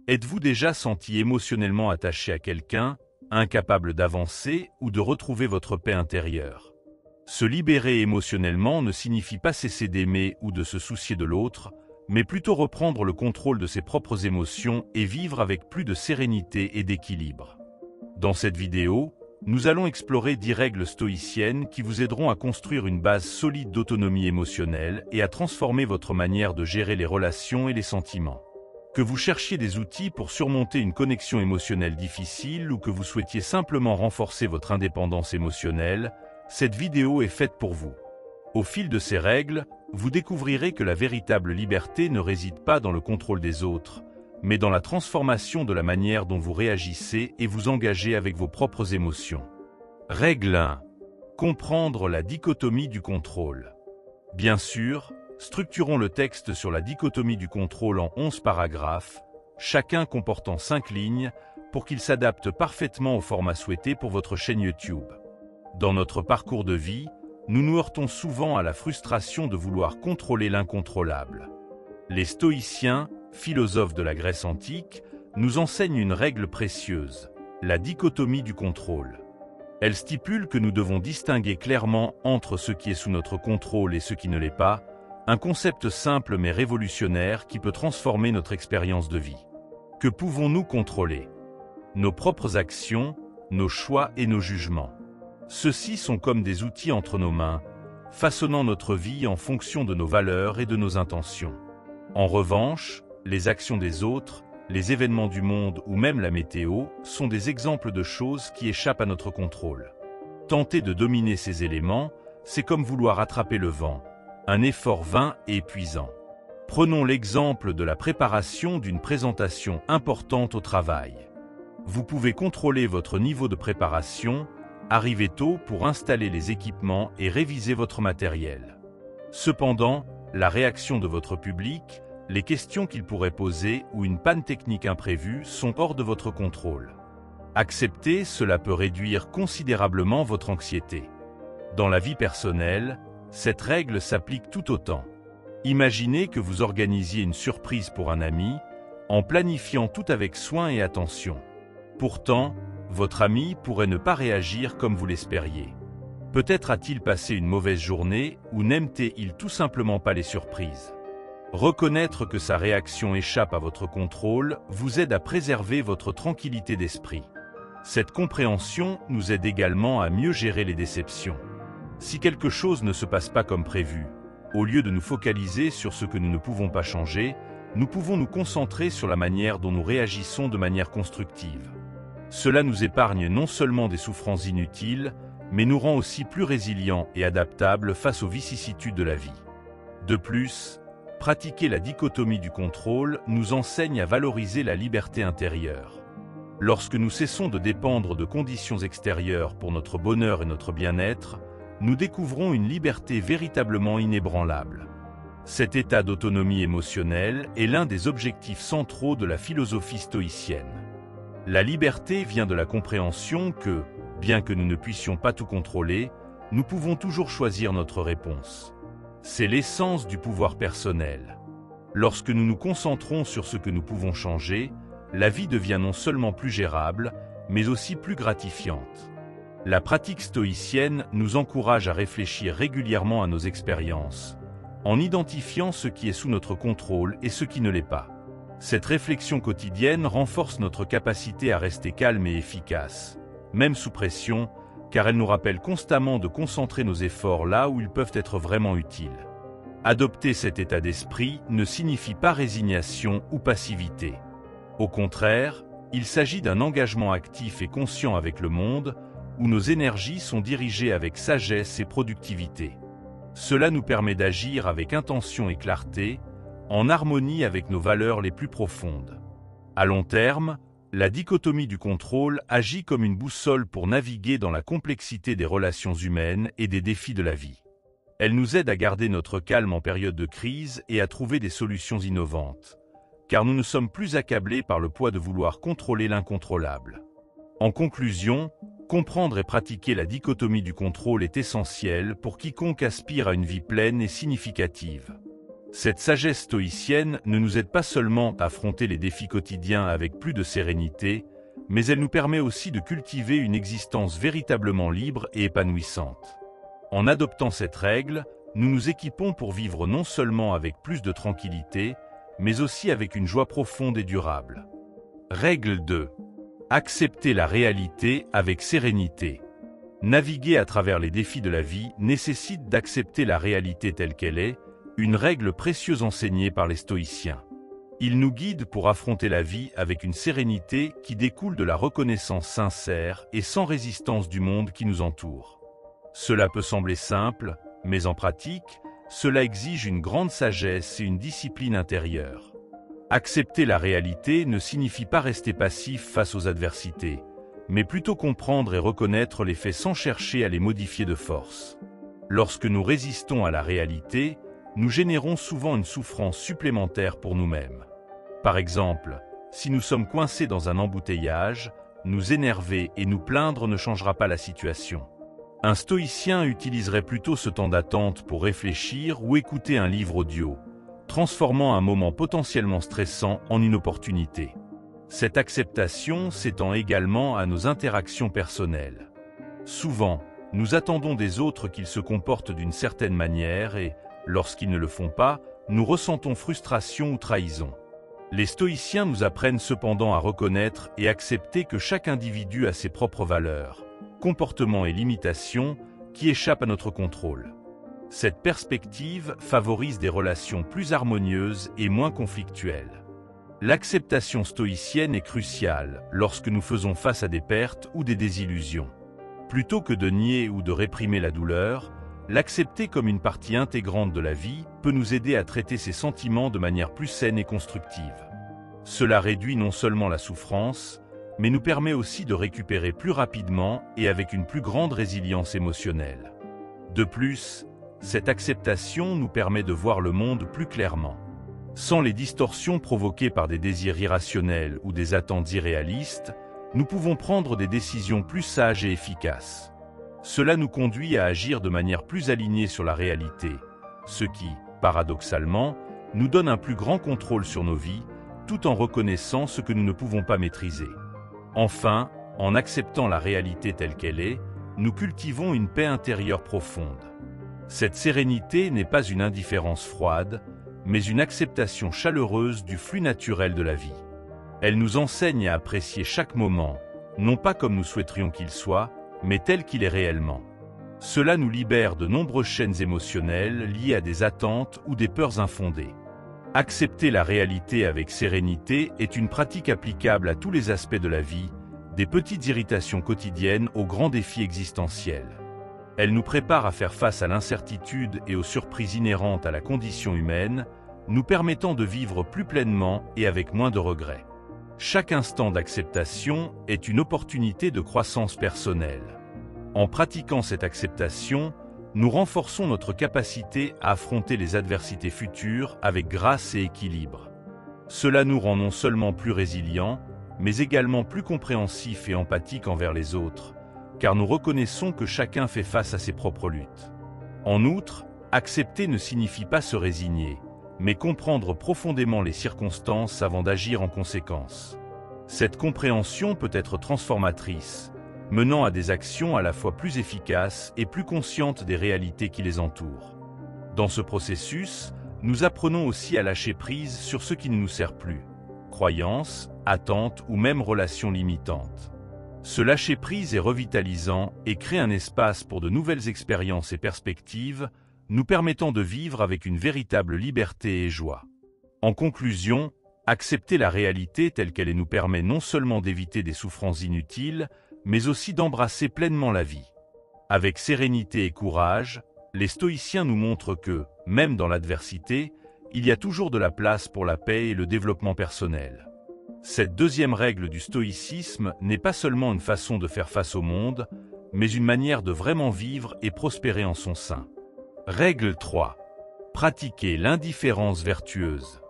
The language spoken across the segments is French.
Êtes-vous déjà senti émotionnellement attaché à quelqu'un, incapable d'avancer ou de retrouver votre paix intérieure? Se libérer émotionnellement ne signifie pas cesser d'aimer ou de se soucier de l'autre, mais plutôt reprendre le contrôle de ses propres émotions et vivre avec plus de sérénité et d'équilibre. Dans cette vidéo, nous allons explorer 10 règles stoïciennes qui vous aideront à construire une base solide d'autonomie émotionnelle et à transformer votre manière de gérer les relations et les sentiments. Que vous cherchiez des outils pour surmonter une connexion émotionnelle difficile ou que vous souhaitiez simplement renforcer votre indépendance émotionnelle, cette vidéo est faite pour vous. Au fil de ces règles, vous découvrirez que la véritable liberté ne réside pas dans le contrôle des autres, mais dans la transformation de la manière dont vous réagissez et vous engagez avec vos propres émotions. Règle 1. Comprendre la dichotomie du contrôle. Bien sûr, structurons le texte sur la dichotomie du contrôle en 11 paragraphes, chacun comportant 5 lignes, pour qu'il s'adapte parfaitement au format souhaité pour votre chaîne YouTube. Dans notre parcours de vie, nous nous heurtons souvent à la frustration de vouloir contrôler l'incontrôlable. Les stoïciens, philosophes de la Grèce antique, nous enseignent une règle précieuse, la dichotomie du contrôle. Elle stipule que nous devons distinguer clairement entre ce qui est sous notre contrôle et ce qui ne l'est pas, un concept simple mais révolutionnaire qui peut transformer notre expérience de vie. Que pouvons-nous contrôler? Nos propres actions, nos choix et nos jugements. Ceux-ci sont comme des outils entre nos mains, façonnant notre vie en fonction de nos valeurs et de nos intentions. En revanche, les actions des autres, les événements du monde ou même la météo sont des exemples de choses qui échappent à notre contrôle. Tenter de dominer ces éléments, c'est comme vouloir attraper le vent, un effort vain et épuisant. Prenons l'exemple de la préparation d'une présentation importante au travail. Vous pouvez contrôler votre niveau de préparation, arriver tôt pour installer les équipements et réviser votre matériel. Cependant, la réaction de votre public, les questions qu'il pourrait poser ou une panne technique imprévue sont hors de votre contrôle. Accepter cela peut réduire considérablement votre anxiété. Dans la vie personnelle, cette règle s'applique tout autant. Imaginez que vous organisiez une surprise pour un ami, en planifiant tout avec soin et attention. Pourtant, votre ami pourrait ne pas réagir comme vous l'espériez. Peut-être a-t-il passé une mauvaise journée ou n'aime-t-il tout simplement pas les surprises. Reconnaître que sa réaction échappe à votre contrôle vous aide à préserver votre tranquillité d'esprit. Cette compréhension nous aide également à mieux gérer les déceptions. Si quelque chose ne se passe pas comme prévu, au lieu de nous focaliser sur ce que nous ne pouvons pas changer, nous pouvons nous concentrer sur la manière dont nous réagissons de manière constructive. Cela nous épargne non seulement des souffrances inutiles, mais nous rend aussi plus résilients et adaptables face aux vicissitudes de la vie. De plus, pratiquer la dichotomie du contrôle nous enseigne à valoriser la liberté intérieure. Lorsque nous cessons de dépendre de conditions extérieures pour notre bonheur et notre bien-être, nous découvrons une liberté véritablement inébranlable. Cet état d'autonomie émotionnelle est l'un des objectifs centraux de la philosophie stoïcienne. La liberté vient de la compréhension que, bien que nous ne puissions pas tout contrôler, nous pouvons toujours choisir notre réponse. C'est l'essence du pouvoir personnel. Lorsque nous nous concentrons sur ce que nous pouvons changer, la vie devient non seulement plus gérable, mais aussi plus gratifiante. La pratique stoïcienne nous encourage à réfléchir régulièrement à nos expériences, en identifiant ce qui est sous notre contrôle et ce qui ne l'est pas. Cette réflexion quotidienne renforce notre capacité à rester calme et efficace, même sous pression, car elle nous rappelle constamment de concentrer nos efforts là où ils peuvent être vraiment utiles. Adopter cet état d'esprit ne signifie pas résignation ou passivité. Au contraire, il s'agit d'un engagement actif et conscient avec le monde, où nos énergies sont dirigées avec sagesse et productivité. Cela nous permet d'agir avec intention et clarté, en harmonie avec nos valeurs les plus profondes. À long terme, la dichotomie du contrôle agit comme une boussole pour naviguer dans la complexité des relations humaines et des défis de la vie. Elle nous aide à garder notre calme en période de crise et à trouver des solutions innovantes, car nous ne sommes plus accablés par le poids de vouloir contrôler l'incontrôlable. En conclusion, comprendre et pratiquer la dichotomie du contrôle est essentiel pour quiconque aspire à une vie pleine et significative. Cette sagesse stoïcienne ne nous aide pas seulement à affronter les défis quotidiens avec plus de sérénité, mais elle nous permet aussi de cultiver une existence véritablement libre et épanouissante. En adoptant cette règle, nous nous équipons pour vivre non seulement avec plus de tranquillité, mais aussi avec une joie profonde et durable. Règle 2. Accepter la réalité avec sérénité. Naviguer à travers les défis de la vie nécessite d'accepter la réalité telle qu'elle est, une règle précieuse enseignée par les stoïciens. Il nous guide pour affronter la vie avec une sérénité qui découle de la reconnaissance sincère et sans résistance du monde qui nous entoure. Cela peut sembler simple, mais en pratique, cela exige une grande sagesse et une discipline intérieure. Accepter la réalité ne signifie pas rester passif face aux adversités, mais plutôt comprendre et reconnaître les faits sans chercher à les modifier de force. Lorsque nous résistons à la réalité, nous générons souvent une souffrance supplémentaire pour nous-mêmes. Par exemple, si nous sommes coincés dans un embouteillage, nous énerver et nous plaindre ne changera pas la situation. Un stoïcien utiliserait plutôt ce temps d'attente pour réfléchir ou écouter un livre audio, transformant un moment potentiellement stressant en une opportunité. Cette acceptation s'étend également à nos interactions personnelles. Souvent, nous attendons des autres qu'ils se comportent d'une certaine manière et, lorsqu'ils ne le font pas, nous ressentons frustration ou trahison. Les stoïciens nous apprennent cependant à reconnaître et accepter que chaque individu a ses propres valeurs, comportements et limitations qui échappent à notre contrôle. Cette perspective favorise des relations plus harmonieuses et moins conflictuelles. L'acceptation stoïcienne est cruciale lorsque nous faisons face à des pertes ou des désillusions. Plutôt que de nier ou de réprimer la douleur, l'accepter comme une partie intégrante de la vie peut nous aider à traiter ces sentiments de manière plus saine et constructive. Cela réduit non seulement la souffrance, mais nous permet aussi de récupérer plus rapidement et avec une plus grande résilience émotionnelle. De plus, cette acceptation nous permet de voir le monde plus clairement. Sans les distorsions provoquées par des désirs irrationnels ou des attentes irréalistes, nous pouvons prendre des décisions plus sages et efficaces. Cela nous conduit à agir de manière plus alignée sur la réalité, ce qui, paradoxalement, nous donne un plus grand contrôle sur nos vies, tout en reconnaissant ce que nous ne pouvons pas maîtriser. Enfin, en acceptant la réalité telle qu'elle est, nous cultivons une paix intérieure profonde. Cette sérénité n'est pas une indifférence froide, mais une acceptation chaleureuse du flux naturel de la vie. Elle nous enseigne à apprécier chaque moment, non pas comme nous souhaiterions qu'il soit, mais tel qu'il est réellement. Cela nous libère de nombreuses chaînes émotionnelles liées à des attentes ou des peurs infondées. Accepter la réalité avec sérénité est une pratique applicable à tous les aspects de la vie, des petites irritations quotidiennes aux grands défis existentiels. Elle nous prépare à faire face à l'incertitude et aux surprises inhérentes à la condition humaine, nous permettant de vivre plus pleinement et avec moins de regrets. Chaque instant d'acceptation est une opportunité de croissance personnelle. En pratiquant cette acceptation, nous renforçons notre capacité à affronter les adversités futures avec grâce et équilibre. Cela nous rend non seulement plus résilients, mais également plus compréhensifs et empathiques envers les autres, car nous reconnaissons que chacun fait face à ses propres luttes. En outre, accepter ne signifie pas se résigner, mais comprendre profondément les circonstances avant d'agir en conséquence. Cette compréhension peut être transformatrice, menant à des actions à la fois plus efficaces et plus conscientes des réalités qui les entourent. Dans ce processus, nous apprenons aussi à lâcher prise sur ce qui ne nous sert plus, croyances, attentes ou même relations limitantes. Ce lâcher-prise est revitalisant et crée un espace pour de nouvelles expériences et perspectives, nous permettant de vivre avec une véritable liberté et joie. En conclusion, accepter la réalité telle qu'elle est nous permet non seulement d'éviter des souffrances inutiles, mais aussi d'embrasser pleinement la vie. Avec sérénité et courage, les stoïciens nous montrent que, même dans l'adversité, il y a toujours de la place pour la paix et le développement personnel. Cette deuxième règle du stoïcisme n'est pas seulement une façon de faire face au monde, mais une manière de vraiment vivre et prospérer en son sein. Règle 3. Pratiquer l'indifférence vertueuse.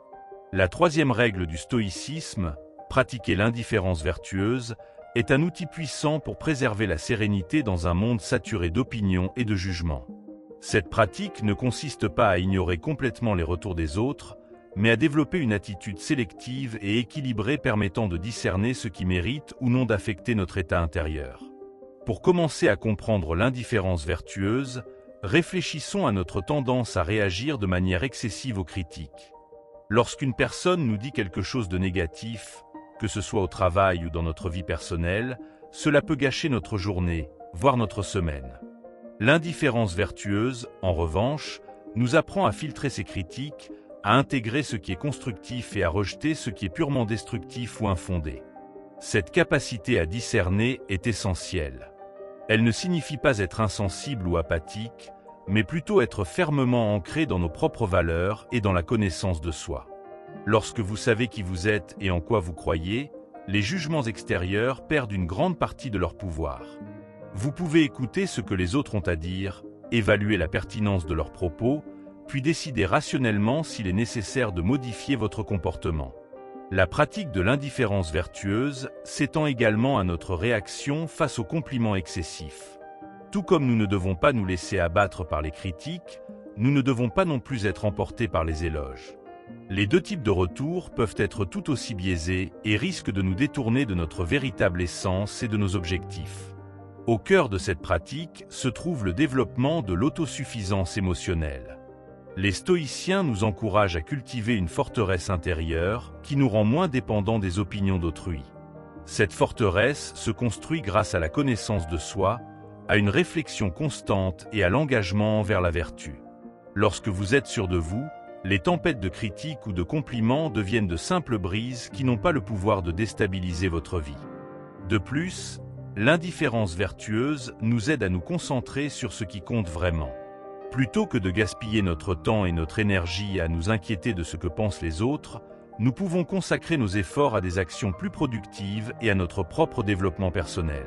La troisième règle du stoïcisme, pratiquer l'indifférence vertueuse, est un outil puissant pour préserver la sérénité dans un monde saturé d'opinions et de jugements. Cette pratique ne consiste pas à ignorer complètement les retours des autres, mais à développer une attitude sélective et équilibrée permettant de discerner ce qui mérite ou non d'affecter notre état intérieur. Pour commencer à comprendre l'indifférence vertueuse, réfléchissons à notre tendance à réagir de manière excessive aux critiques. Lorsqu'une personne nous dit quelque chose de négatif, que ce soit au travail ou dans notre vie personnelle, cela peut gâcher notre journée, voire notre semaine. L'indifférence vertueuse, en revanche, nous apprend à filtrer ces critiques, à intégrer ce qui est constructif et à rejeter ce qui est purement destructif ou infondé. Cette capacité à discerner est essentielle. Elle ne signifie pas être insensible ou apathique, mais plutôt être fermement ancré dans nos propres valeurs et dans la connaissance de soi. Lorsque vous savez qui vous êtes et en quoi vous croyez, les jugements extérieurs perdent une grande partie de leur pouvoir. Vous pouvez écouter ce que les autres ont à dire, évaluer la pertinence de leurs propos, puis décider rationnellement s'il est nécessaire de modifier votre comportement. La pratique de l'indifférence vertueuse s'étend également à notre réaction face aux compliments excessifs. Tout comme nous ne devons pas nous laisser abattre par les critiques, nous ne devons pas non plus être emportés par les éloges. Les deux types de retours peuvent être tout aussi biaisés et risquent de nous détourner de notre véritable essence et de nos objectifs. Au cœur de cette pratique se trouve le développement de l'autosuffisance émotionnelle. Les stoïciens nous encouragent à cultiver une forteresse intérieure qui nous rend moins dépendants des opinions d'autrui. Cette forteresse se construit grâce à la connaissance de soi, à une réflexion constante et à l'engagement envers la vertu. Lorsque vous êtes sûr de vous, les tempêtes de critiques ou de compliments deviennent de simples brises qui n'ont pas le pouvoir de déstabiliser votre vie. De plus, l'indifférence vertueuse nous aide à nous concentrer sur ce qui compte vraiment. Plutôt que de gaspiller notre temps et notre énergie à nous inquiéter de ce que pensent les autres, nous pouvons consacrer nos efforts à des actions plus productives et à notre propre développement personnel.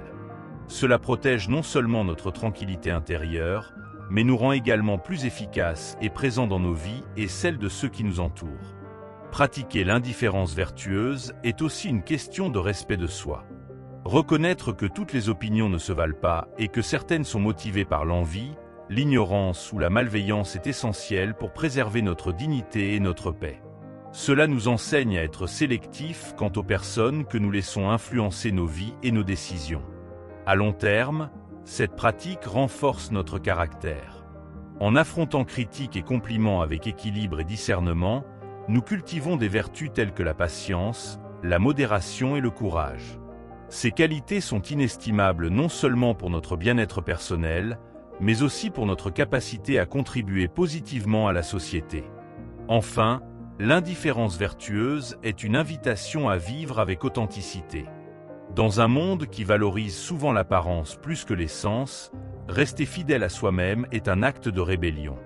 Cela protège non seulement notre tranquillité intérieure, mais nous rend également plus efficaces et présents dans nos vies et celles de ceux qui nous entourent. Pratiquer l'indifférence vertueuse est aussi une question de respect de soi. Reconnaître que toutes les opinions ne se valent pas et que certaines sont motivées par l'envie, l'ignorance ou la malveillance est essentiel pour préserver notre dignité et notre paix. Cela nous enseigne à être sélectifs quant aux personnes que nous laissons influencer nos vies et nos décisions. À long terme, cette pratique renforce notre caractère. En affrontant critiques et compliments avec équilibre et discernement, nous cultivons des vertus telles que la patience, la modération et le courage. Ces qualités sont inestimables non seulement pour notre bien-être personnel, mais aussi pour notre capacité à contribuer positivement à la société. Enfin, l'indifférence vertueuse est une invitation à vivre avec authenticité. Dans un monde qui valorise souvent l'apparence plus que l'essence, rester fidèle à soi-même est un acte de rébellion.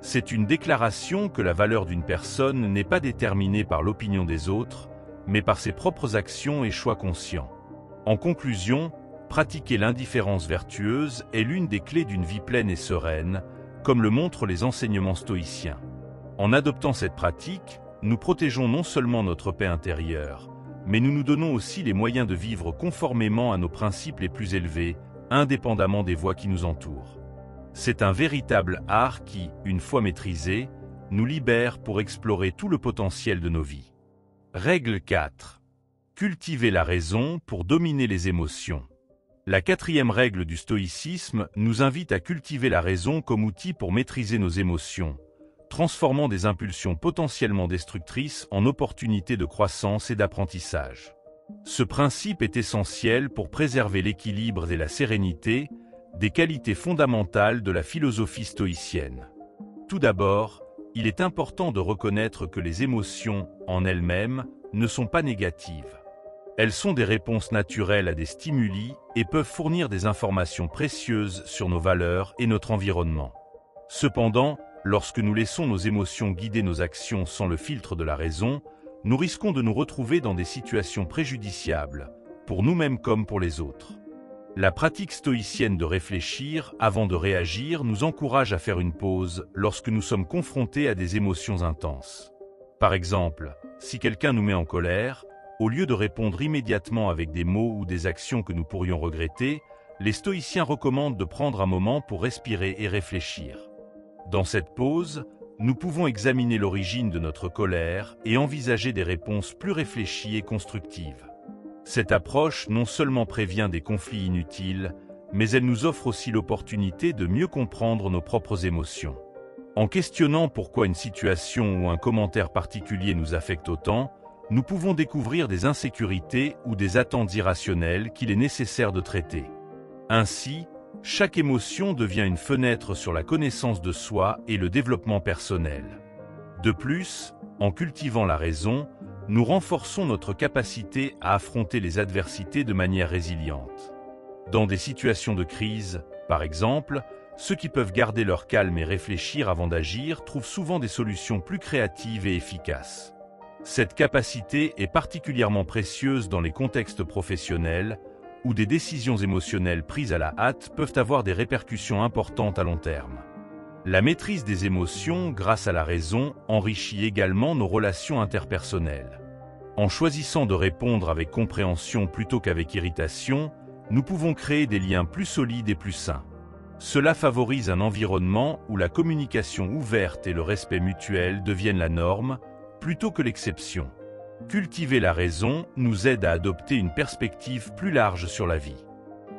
C'est une déclaration que la valeur d'une personne n'est pas déterminée par l'opinion des autres, mais par ses propres actions et choix conscients. En conclusion, pratiquer l'indifférence vertueuse est l'une des clés d'une vie pleine et sereine, comme le montrent les enseignements stoïciens. En adoptant cette pratique, nous protégeons non seulement notre paix intérieure, mais nous nous donnons aussi les moyens de vivre conformément à nos principes les plus élevés, indépendamment des voies qui nous entourent. C'est un véritable art qui, une fois maîtrisé, nous libère pour explorer tout le potentiel de nos vies. Règle 4. Cultiver la raison pour dominer les émotions. La quatrième règle du stoïcisme nous invite à cultiver la raison comme outil pour maîtriser nos émotions, transformant des impulsions potentiellement destructrices en opportunités de croissance et d'apprentissage. Ce principe est essentiel pour préserver l'équilibre et la sérénité, des qualités fondamentales de la philosophie stoïcienne. Tout d'abord, il est important de reconnaître que les émotions, en elles-mêmes, ne sont pas négatives. Elles sont des réponses naturelles à des stimuli et peuvent fournir des informations précieuses sur nos valeurs et notre environnement. Cependant, lorsque nous laissons nos émotions guider nos actions sans le filtre de la raison, nous risquons de nous retrouver dans des situations préjudiciables, pour nous-mêmes comme pour les autres. La pratique stoïcienne de réfléchir avant de réagir nous encourage à faire une pause lorsque nous sommes confrontés à des émotions intenses. Par exemple, si quelqu'un nous met en colère, au lieu de répondre immédiatement avec des mots ou des actions que nous pourrions regretter, les stoïciens recommandent de prendre un moment pour respirer et réfléchir. Dans cette pause, nous pouvons examiner l'origine de notre colère et envisager des réponses plus réfléchies et constructives. Cette approche non seulement prévient des conflits inutiles, mais elle nous offre aussi l'opportunité de mieux comprendre nos propres émotions. En questionnant pourquoi une situation ou un commentaire particulier nous affecte autant, nous pouvons découvrir des insécurités ou des attentes irrationnelles qu'il est nécessaire de traiter. Ainsi, chaque émotion devient une fenêtre sur la connaissance de soi et le développement personnel. De plus, en cultivant la raison, nous renforçons notre capacité à affronter les adversités de manière résiliente. Dans des situations de crise, par exemple, ceux qui peuvent garder leur calme et réfléchir avant d'agir trouvent souvent des solutions plus créatives et efficaces. Cette capacité est particulièrement précieuse dans les contextes professionnels, où des décisions émotionnelles prises à la hâte peuvent avoir des répercussions importantes à long terme. La maîtrise des émotions, grâce à la raison, enrichit également nos relations interpersonnelles. En choisissant de répondre avec compréhension plutôt qu'avec irritation, nous pouvons créer des liens plus solides et plus sains. Cela favorise un environnement où la communication ouverte et le respect mutuel deviennent la norme, plutôt que l'exception. Cultiver la raison nous aide à adopter une perspective plus large sur la vie.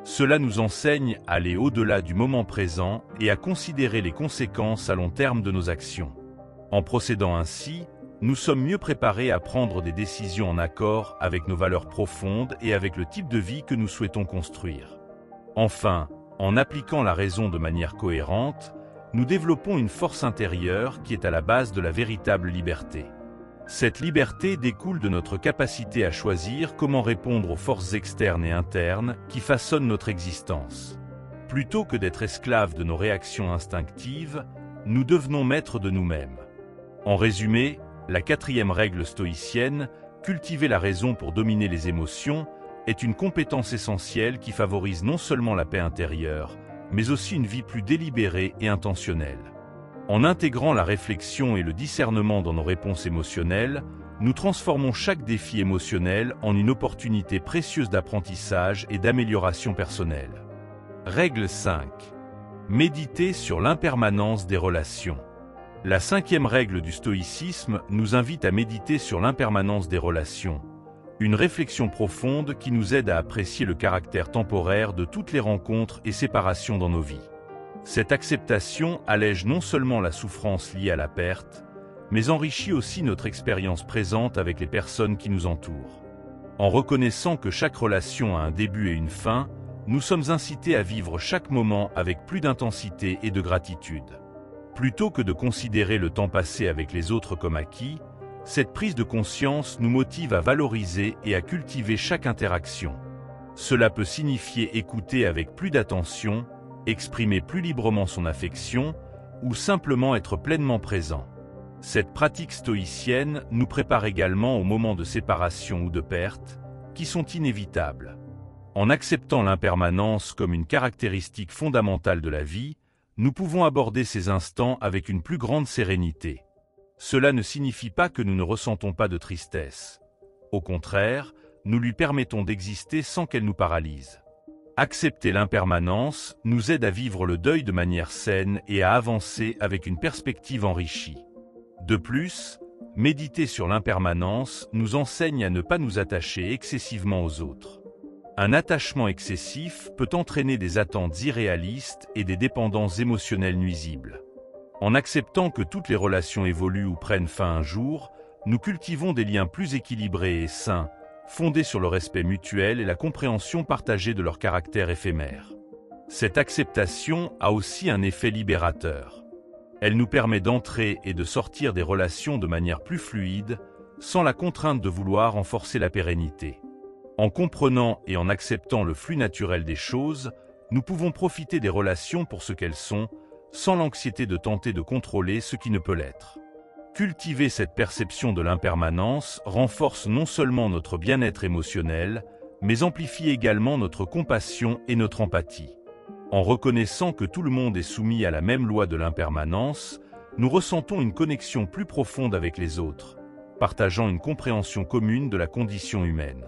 Cela nous enseigne à aller au-delà du moment présent et à considérer les conséquences à long terme de nos actions. En procédant ainsi, nous sommes mieux préparés à prendre des décisions en accord avec nos valeurs profondes et avec le type de vie que nous souhaitons construire. Enfin, en appliquant la raison de manière cohérente, nous développons une force intérieure qui est à la base de la véritable liberté. Cette liberté découle de notre capacité à choisir comment répondre aux forces externes et internes qui façonnent notre existence. Plutôt que d'être esclaves de nos réactions instinctives, nous devenons maîtres de nous-mêmes. En résumé, la 4e règle stoïcienne, cultiver la raison pour dominer les émotions, est une compétence essentielle qui favorise non seulement la paix intérieure, mais aussi une vie plus délibérée et intentionnelle. En intégrant la réflexion et le discernement dans nos réponses émotionnelles, nous transformons chaque défi émotionnel en une opportunité précieuse d'apprentissage et d'amélioration personnelle. Règle 5. Méditer sur l'impermanence des relations. La 5e règle du stoïcisme nous invite à méditer sur l'impermanence des relations, une réflexion profonde qui nous aide à apprécier le caractère temporaire de toutes les rencontres et séparations dans nos vies. Cette acceptation allège non seulement la souffrance liée à la perte, mais enrichit aussi notre expérience présente avec les personnes qui nous entourent. En reconnaissant que chaque relation a un début et une fin, nous sommes incités à vivre chaque moment avec plus d'intensité et de gratitude. Plutôt que de considérer le temps passé avec les autres comme acquis, cette prise de conscience nous motive à valoriser et à cultiver chaque interaction. Cela peut signifier écouter avec plus d'attention, exprimer plus librement son affection ou simplement être pleinement présent. Cette pratique stoïcienne nous prépare également aux moments de séparation ou de perte, qui sont inévitables. En acceptant l'impermanence comme une caractéristique fondamentale de la vie, nous pouvons aborder ces instants avec une plus grande sérénité. Cela ne signifie pas que nous ne ressentons pas de tristesse. Au contraire, nous lui permettons d'exister sans qu'elle nous paralyse. Accepter l'impermanence nous aide à vivre le deuil de manière saine et à avancer avec une perspective enrichie. De plus, méditer sur l'impermanence nous enseigne à ne pas nous attacher excessivement aux autres. Un attachement excessif peut entraîner des attentes irréalistes et des dépendances émotionnelles nuisibles. En acceptant que toutes les relations évoluent ou prennent fin un jour, nous cultivons des liens plus équilibrés et sains, fondés sur le respect mutuel et la compréhension partagée de leur caractère éphémère. Cette acceptation a aussi un effet libérateur. Elle nous permet d'entrer et de sortir des relations de manière plus fluide, sans la contrainte de vouloir en forcer la pérennité. En comprenant et en acceptant le flux naturel des choses, nous pouvons profiter des relations pour ce qu'elles sont, sans l'anxiété de tenter de contrôler ce qui ne peut l'être. Cultiver cette perception de l'impermanence renforce non seulement notre bien-être émotionnel, mais amplifie également notre compassion et notre empathie. En reconnaissant que tout le monde est soumis à la même loi de l'impermanence, nous ressentons une connexion plus profonde avec les autres, partageant une compréhension commune de la condition humaine.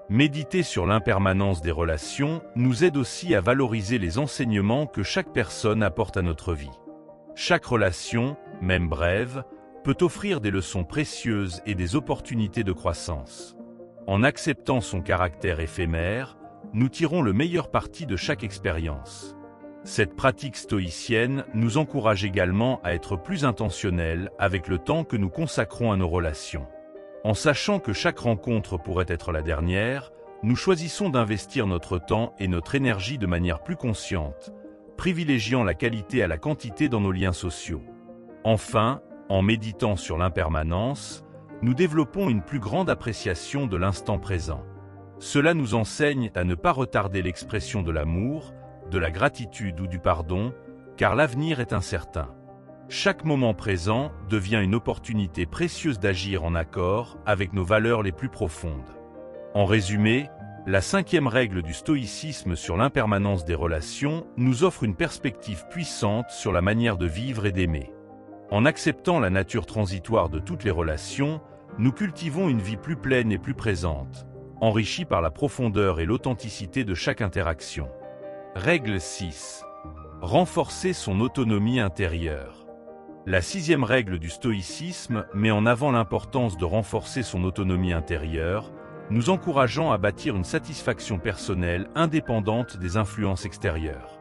Méditer sur l'impermanence des relations nous aide aussi à valoriser les enseignements que chaque personne apporte à notre vie. Chaque relation, même brève, peut offrir des leçons précieuses et des opportunités de croissance. En acceptant son caractère éphémère, nous tirons le meilleur parti de chaque expérience. Cette pratique stoïcienne nous encourage également à être plus intentionnels avec le temps que nous consacrons à nos relations. En sachant que chaque rencontre pourrait être la dernière, nous choisissons d'investir notre temps et notre énergie de manière plus consciente, privilégiant la qualité à la quantité dans nos liens sociaux. Enfin, en méditant sur l'impermanence, nous développons une plus grande appréciation de l'instant présent. Cela nous enseigne à ne pas retarder l'expression de l'amour, de la gratitude ou du pardon, car l'avenir est incertain. Chaque moment présent devient une opportunité précieuse d'agir en accord avec nos valeurs les plus profondes. En résumé, la 5e règle du stoïcisme sur l'impermanence des relations nous offre une perspective puissante sur la manière de vivre et d'aimer. En acceptant la nature transitoire de toutes les relations, nous cultivons une vie plus pleine et plus présente, enrichie par la profondeur et l'authenticité de chaque interaction. Règle 6. Renforcer son autonomie intérieure. La 6e règle du stoïcisme met en avant l'importance de renforcer son autonomie intérieure, nous encourageant à bâtir une satisfaction personnelle indépendante des influences extérieures.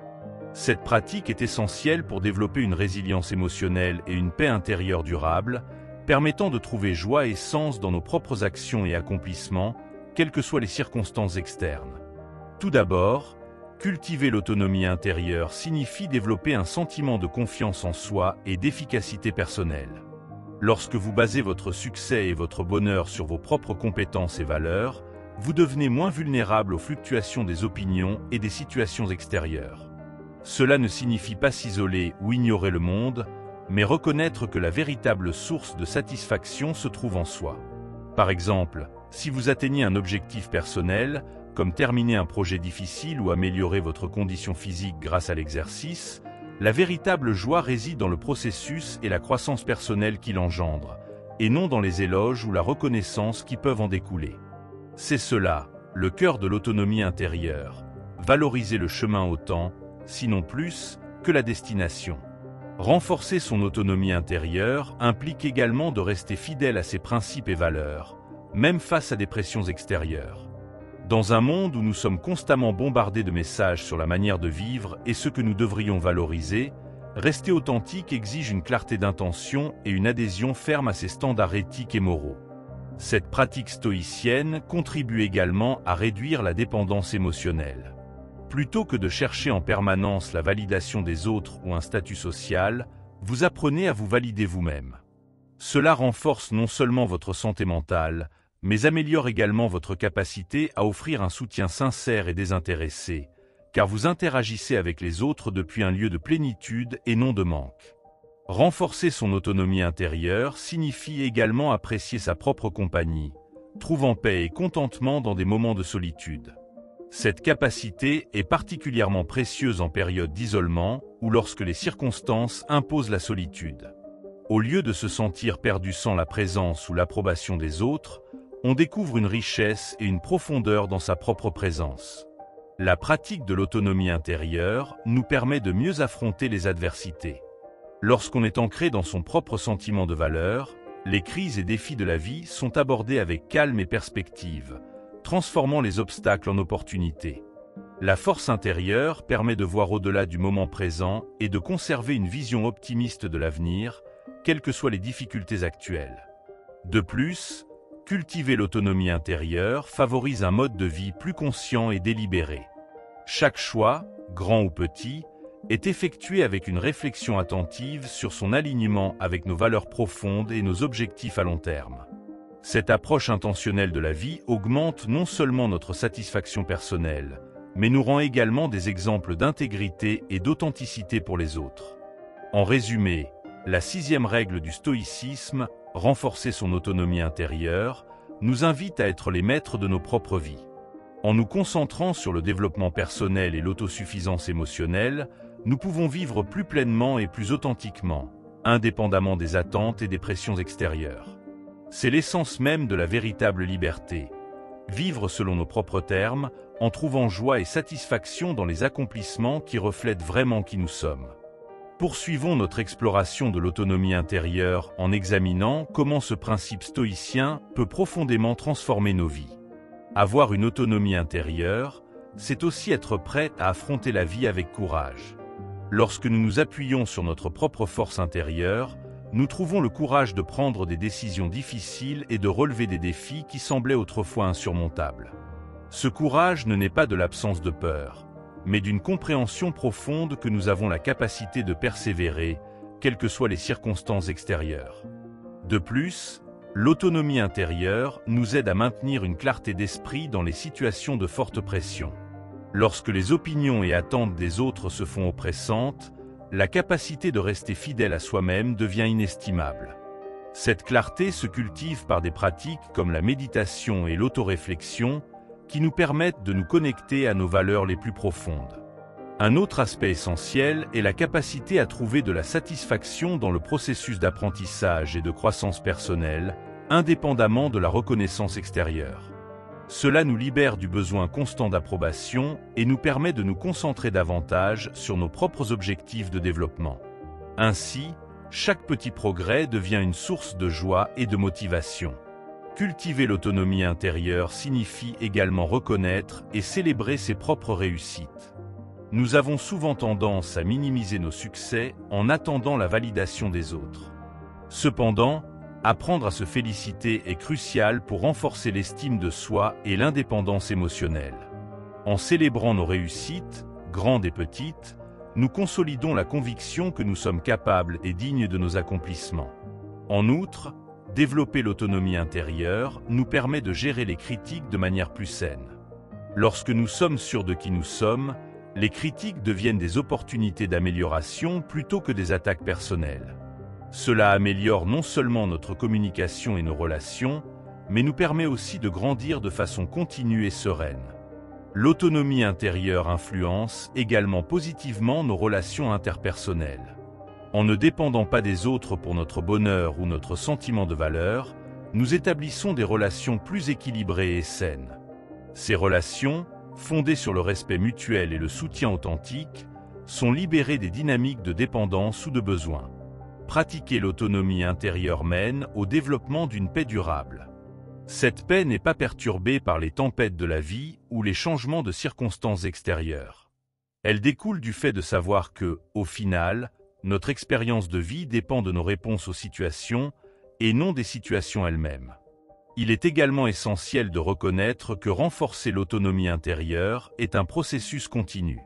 Cette pratique est essentielle pour développer une résilience émotionnelle et une paix intérieure durable, permettant de trouver joie et sens dans nos propres actions et accomplissements, quelles que soient les circonstances externes. Tout d'abord, cultiver l'autonomie intérieure signifie développer un sentiment de confiance en soi et d'efficacité personnelle. Lorsque vous basez votre succès et votre bonheur sur vos propres compétences et valeurs, vous devenez moins vulnérable aux fluctuations des opinions et des situations extérieures. Cela ne signifie pas s'isoler ou ignorer le monde, mais reconnaître que la véritable source de satisfaction se trouve en soi. Par exemple, si vous atteignez un objectif personnel, comme terminer un projet difficile ou améliorer votre condition physique grâce à l'exercice, la véritable joie réside dans le processus et la croissance personnelle qu'il engendre, et non dans les éloges ou la reconnaissance qui peuvent en découler. C'est cela, le cœur de l'autonomie intérieure, valoriser le chemin autant, sinon plus, que la destination. Renforcer son autonomie intérieure implique également de rester fidèle à ses principes et valeurs, même face à des pressions extérieures. Dans un monde où nous sommes constamment bombardés de messages sur la manière de vivre et ce que nous devrions valoriser, rester authentique exige une clarté d'intention et une adhésion ferme à ses standards éthiques et moraux. Cette pratique stoïcienne contribue également à réduire la dépendance émotionnelle. Plutôt que de chercher en permanence la validation des autres ou un statut social, vous apprenez à vous valider vous-même. Cela renforce non seulement votre santé mentale, mais améliore également votre capacité à offrir un soutien sincère et désintéressé, car vous interagissez avec les autres depuis un lieu de plénitude et non de manque. Renforcer son autonomie intérieure signifie également apprécier sa propre compagnie, trouvant paix et contentement dans des moments de solitude. Cette capacité est particulièrement précieuse en période d'isolement ou lorsque les circonstances imposent la solitude. Au lieu de se sentir perdu sans la présence ou l'approbation des autres, on découvre une richesse et une profondeur dans sa propre présence. La pratique de l'autonomie intérieure nous permet de mieux affronter les adversités. Lorsqu'on est ancré dans son propre sentiment de valeur, les crises et défis de la vie sont abordés avec calme et perspective, transformant les obstacles en opportunités. La force intérieure permet de voir au-delà du moment présent et de conserver une vision optimiste de l'avenir, quelles que soient les difficultés actuelles. De plus, cultiver l'autonomie intérieure favorise un mode de vie plus conscient et délibéré. Chaque choix, grand ou petit, est effectué avec une réflexion attentive sur son alignement avec nos valeurs profondes et nos objectifs à long terme. Cette approche intentionnelle de la vie augmente non seulement notre satisfaction personnelle, mais nous rend également des exemples d'intégrité et d'authenticité pour les autres. En résumé, la 6e règle du stoïcisme, renforcer son autonomie intérieure, nous invite à être les maîtres de nos propres vies. En nous concentrant sur le développement personnel et l'autosuffisance émotionnelle, nous pouvons vivre plus pleinement et plus authentiquement, indépendamment des attentes et des pressions extérieures. C'est l'essence même de la véritable liberté. Vivre selon nos propres termes, en trouvant joie et satisfaction dans les accomplissements qui reflètent vraiment qui nous sommes. Poursuivons notre exploration de l'autonomie intérieure en examinant comment ce principe stoïcien peut profondément transformer nos vies. Avoir une autonomie intérieure, c'est aussi être prêt à affronter la vie avec courage. Lorsque nous nous appuyons sur notre propre force intérieure, nous trouvons le courage de prendre des décisions difficiles et de relever des défis qui semblaient autrefois insurmontables. Ce courage ne naît pas de l'absence de peur, mais d'une compréhension profonde que nous avons la capacité de persévérer, quelles que soient les circonstances extérieures. De plus, l'autonomie intérieure nous aide à maintenir une clarté d'esprit dans les situations de forte pression. Lorsque les opinions et attentes des autres se font oppressantes, la capacité de rester fidèle à soi-même devient inestimable. Cette clarté se cultive par des pratiques comme la méditation et l'autoréflexion qui nous permettent de nous connecter à nos valeurs les plus profondes. Un autre aspect essentiel est la capacité à trouver de la satisfaction dans le processus d'apprentissage et de croissance personnelle, indépendamment de la reconnaissance extérieure. Cela nous libère du besoin constant d'approbation et nous permet de nous concentrer davantage sur nos propres objectifs de développement. Ainsi, chaque petit progrès devient une source de joie et de motivation. Cultiver l'autonomie intérieure signifie également reconnaître et célébrer ses propres réussites. Nous avons souvent tendance à minimiser nos succès en attendant la validation des autres. Cependant, apprendre à se féliciter est crucial pour renforcer l'estime de soi et l'indépendance émotionnelle. En célébrant nos réussites, grandes et petites, nous consolidons la conviction que nous sommes capables et dignes de nos accomplissements. En outre, développer l'autonomie intérieure nous permet de gérer les critiques de manière plus saine. Lorsque nous sommes sûrs de qui nous sommes, les critiques deviennent des opportunités d'amélioration plutôt que des attaques personnelles. Cela améliore non seulement notre communication et nos relations, mais nous permet aussi de grandir de façon continue et sereine. L'autonomie intérieure influence également positivement nos relations interpersonnelles. En ne dépendant pas des autres pour notre bonheur ou notre sentiment de valeur, nous établissons des relations plus équilibrées et saines. Ces relations, fondées sur le respect mutuel et le soutien authentique, sont libérées des dynamiques de dépendance ou de besoin. Pratiquer l'autonomie intérieure mène au développement d'une paix durable. Cette paix n'est pas perturbée par les tempêtes de la vie ou les changements de circonstances extérieures. Elle découle du fait de savoir que, au final, notre expérience de vie dépend de nos réponses aux situations et non des situations elles-mêmes. Il est également essentiel de reconnaître que renforcer l'autonomie intérieure est un processus continu.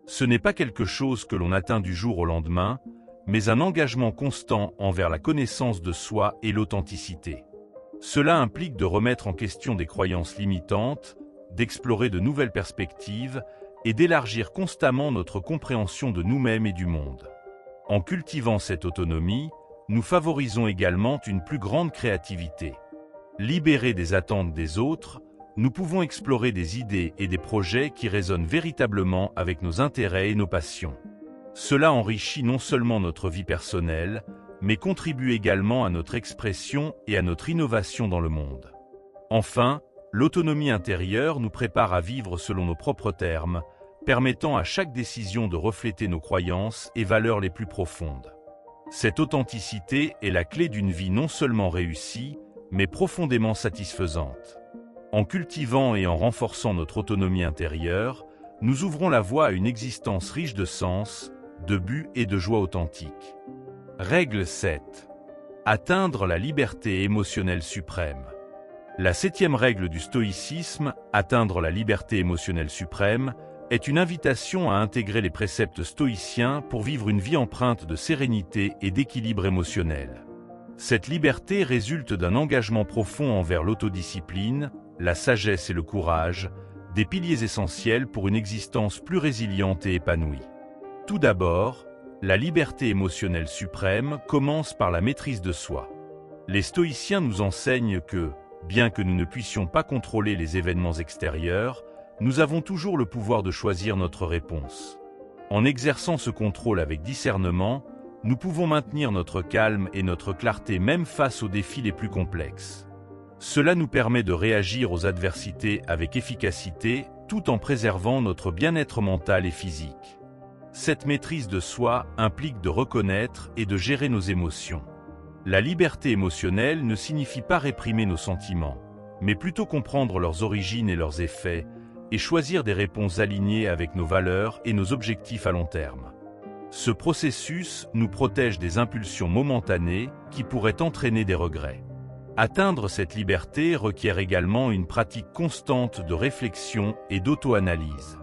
Ce n'est pas quelque chose que l'on atteint du jour au lendemain, mais un engagement constant envers la connaissance de soi et l'authenticité. Cela implique de remettre en question des croyances limitantes, d'explorer de nouvelles perspectives et d'élargir constamment notre compréhension de nous-mêmes et du monde. En cultivant cette autonomie, nous favorisons également une plus grande créativité. Libérés des attentes des autres, nous pouvons explorer des idées et des projets qui résonnent véritablement avec nos intérêts et nos passions. Cela enrichit non seulement notre vie personnelle, mais contribue également à notre expression et à notre innovation dans le monde. Enfin, l'autonomie intérieure nous prépare à vivre selon nos propres termes, permettant à chaque décision de refléter nos croyances et valeurs les plus profondes. Cette authenticité est la clé d'une vie non seulement réussie, mais profondément satisfaisante. En cultivant et en renforçant notre autonomie intérieure, nous ouvrons la voie à une existence riche de sens, de buts et de joie authentique. Règle 7. Atteindre la liberté émotionnelle suprême. La 7e règle du stoïcisme, atteindre la liberté émotionnelle suprême, est une invitation à intégrer les préceptes stoïciens pour vivre une vie empreinte de sérénité et d'équilibre émotionnel. Cette liberté résulte d'un engagement profond envers l'autodiscipline, la sagesse et le courage, des piliers essentiels pour une existence plus résiliente et épanouie. Tout d'abord, la liberté émotionnelle suprême commence par la maîtrise de soi. Les stoïciens nous enseignent que, bien que nous ne puissions pas contrôler les événements extérieurs, nous avons toujours le pouvoir de choisir notre réponse. En exerçant ce contrôle avec discernement, nous pouvons maintenir notre calme et notre clarté même face aux défis les plus complexes. Cela nous permet de réagir aux adversités avec efficacité tout en préservant notre bien-être mental et physique. Cette maîtrise de soi implique de reconnaître et de gérer nos émotions. La liberté émotionnelle ne signifie pas réprimer nos sentiments, mais plutôt comprendre leurs origines et leurs effets, et choisir des réponses alignées avec nos valeurs et nos objectifs à long terme. Ce processus nous protège des impulsions momentanées qui pourraient entraîner des regrets. Atteindre cette liberté requiert également une pratique constante de réflexion et d'auto-analyse.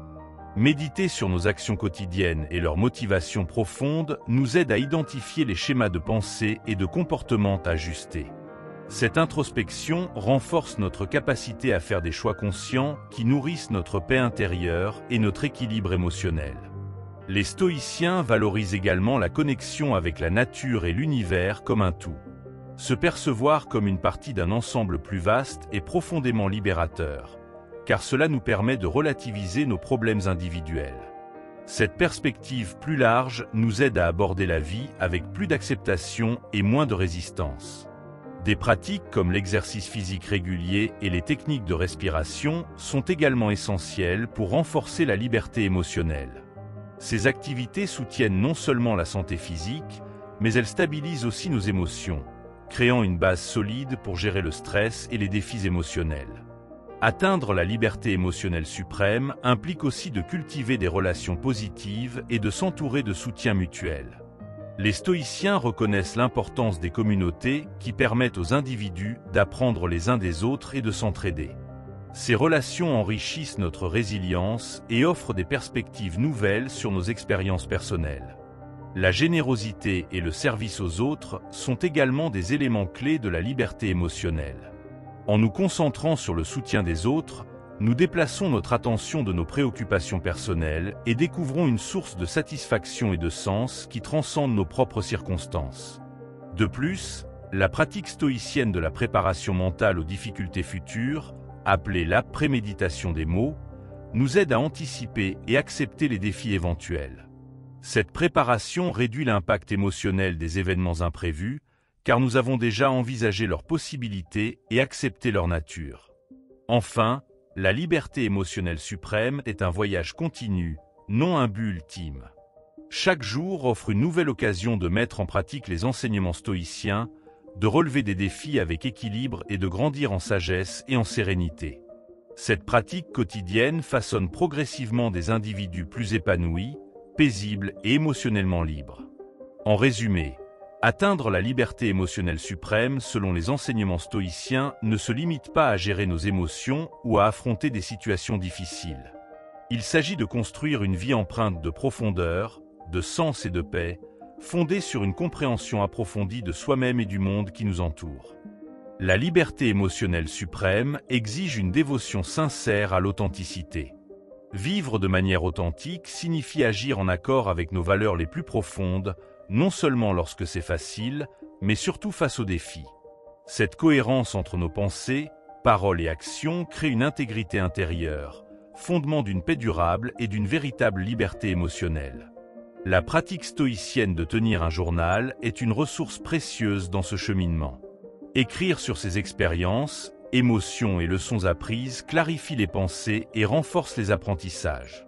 Méditer sur nos actions quotidiennes et leurs motivations profondes nous aide à identifier les schémas de pensée et de comportement ajustés. Cette introspection renforce notre capacité à faire des choix conscients qui nourrissent notre paix intérieure et notre équilibre émotionnel. Les stoïciens valorisent également la connexion avec la nature et l'univers comme un tout. Se percevoir comme une partie d'un ensemble plus vaste est profondément libérateur, car cela nous permet de relativiser nos problèmes individuels. Cette perspective plus large nous aide à aborder la vie avec plus d'acceptation et moins de résistance. Des pratiques comme l'exercice physique régulier et les techniques de respiration sont également essentielles pour renforcer la liberté émotionnelle. Ces activités soutiennent non seulement la santé physique, mais elles stabilisent aussi nos émotions, créant une base solide pour gérer le stress et les défis émotionnels. Atteindre la liberté émotionnelle suprême implique aussi de cultiver des relations positives et de s'entourer de soutien mutuel. Les stoïciens reconnaissent l'importance des communautés qui permettent aux individus d'apprendre les uns des autres et de s'entraider. Ces relations enrichissent notre résilience et offrent des perspectives nouvelles sur nos expériences personnelles. La générosité et le service aux autres sont également des éléments clés de la liberté émotionnelle. En nous concentrant sur le soutien des autres, nous déplaçons notre attention de nos préoccupations personnelles et découvrons une source de satisfaction et de sens qui transcende nos propres circonstances. De plus, la pratique stoïcienne de la préparation mentale aux difficultés futures, appelée la préméditation des maux, nous aide à anticiper et accepter les défis éventuels. Cette préparation réduit l'impact émotionnel des événements imprévus, car nous avons déjà envisagé leurs possibilités et accepté leur nature. Enfin, la liberté émotionnelle suprême est un voyage continu, non un but ultime. Chaque jour offre une nouvelle occasion de mettre en pratique les enseignements stoïciens, de relever des défis avec équilibre et de grandir en sagesse et en sérénité. Cette pratique quotidienne façonne progressivement des individus plus épanouis, paisibles et émotionnellement libres. En résumé, atteindre la liberté émotionnelle suprême selon les enseignements stoïciens ne se limite pas à gérer nos émotions ou à affronter des situations difficiles. Il s'agit de construire une vie empreinte de profondeur, de sens et de paix, fondée sur une compréhension approfondie de soi-même et du monde qui nous entoure. La liberté émotionnelle suprême exige une dévotion sincère à l'authenticité. Vivre de manière authentique signifie agir en accord avec nos valeurs les plus profondes, non seulement lorsque c'est facile, mais surtout face aux défis. Cette cohérence entre nos pensées, paroles et actions crée une intégrité intérieure, fondement d'une paix durable et d'une véritable liberté émotionnelle. La pratique stoïcienne de tenir un journal est une ressource précieuse dans ce cheminement. Écrire sur ses expériences, émotions et leçons apprises clarifie les pensées et renforce les apprentissages.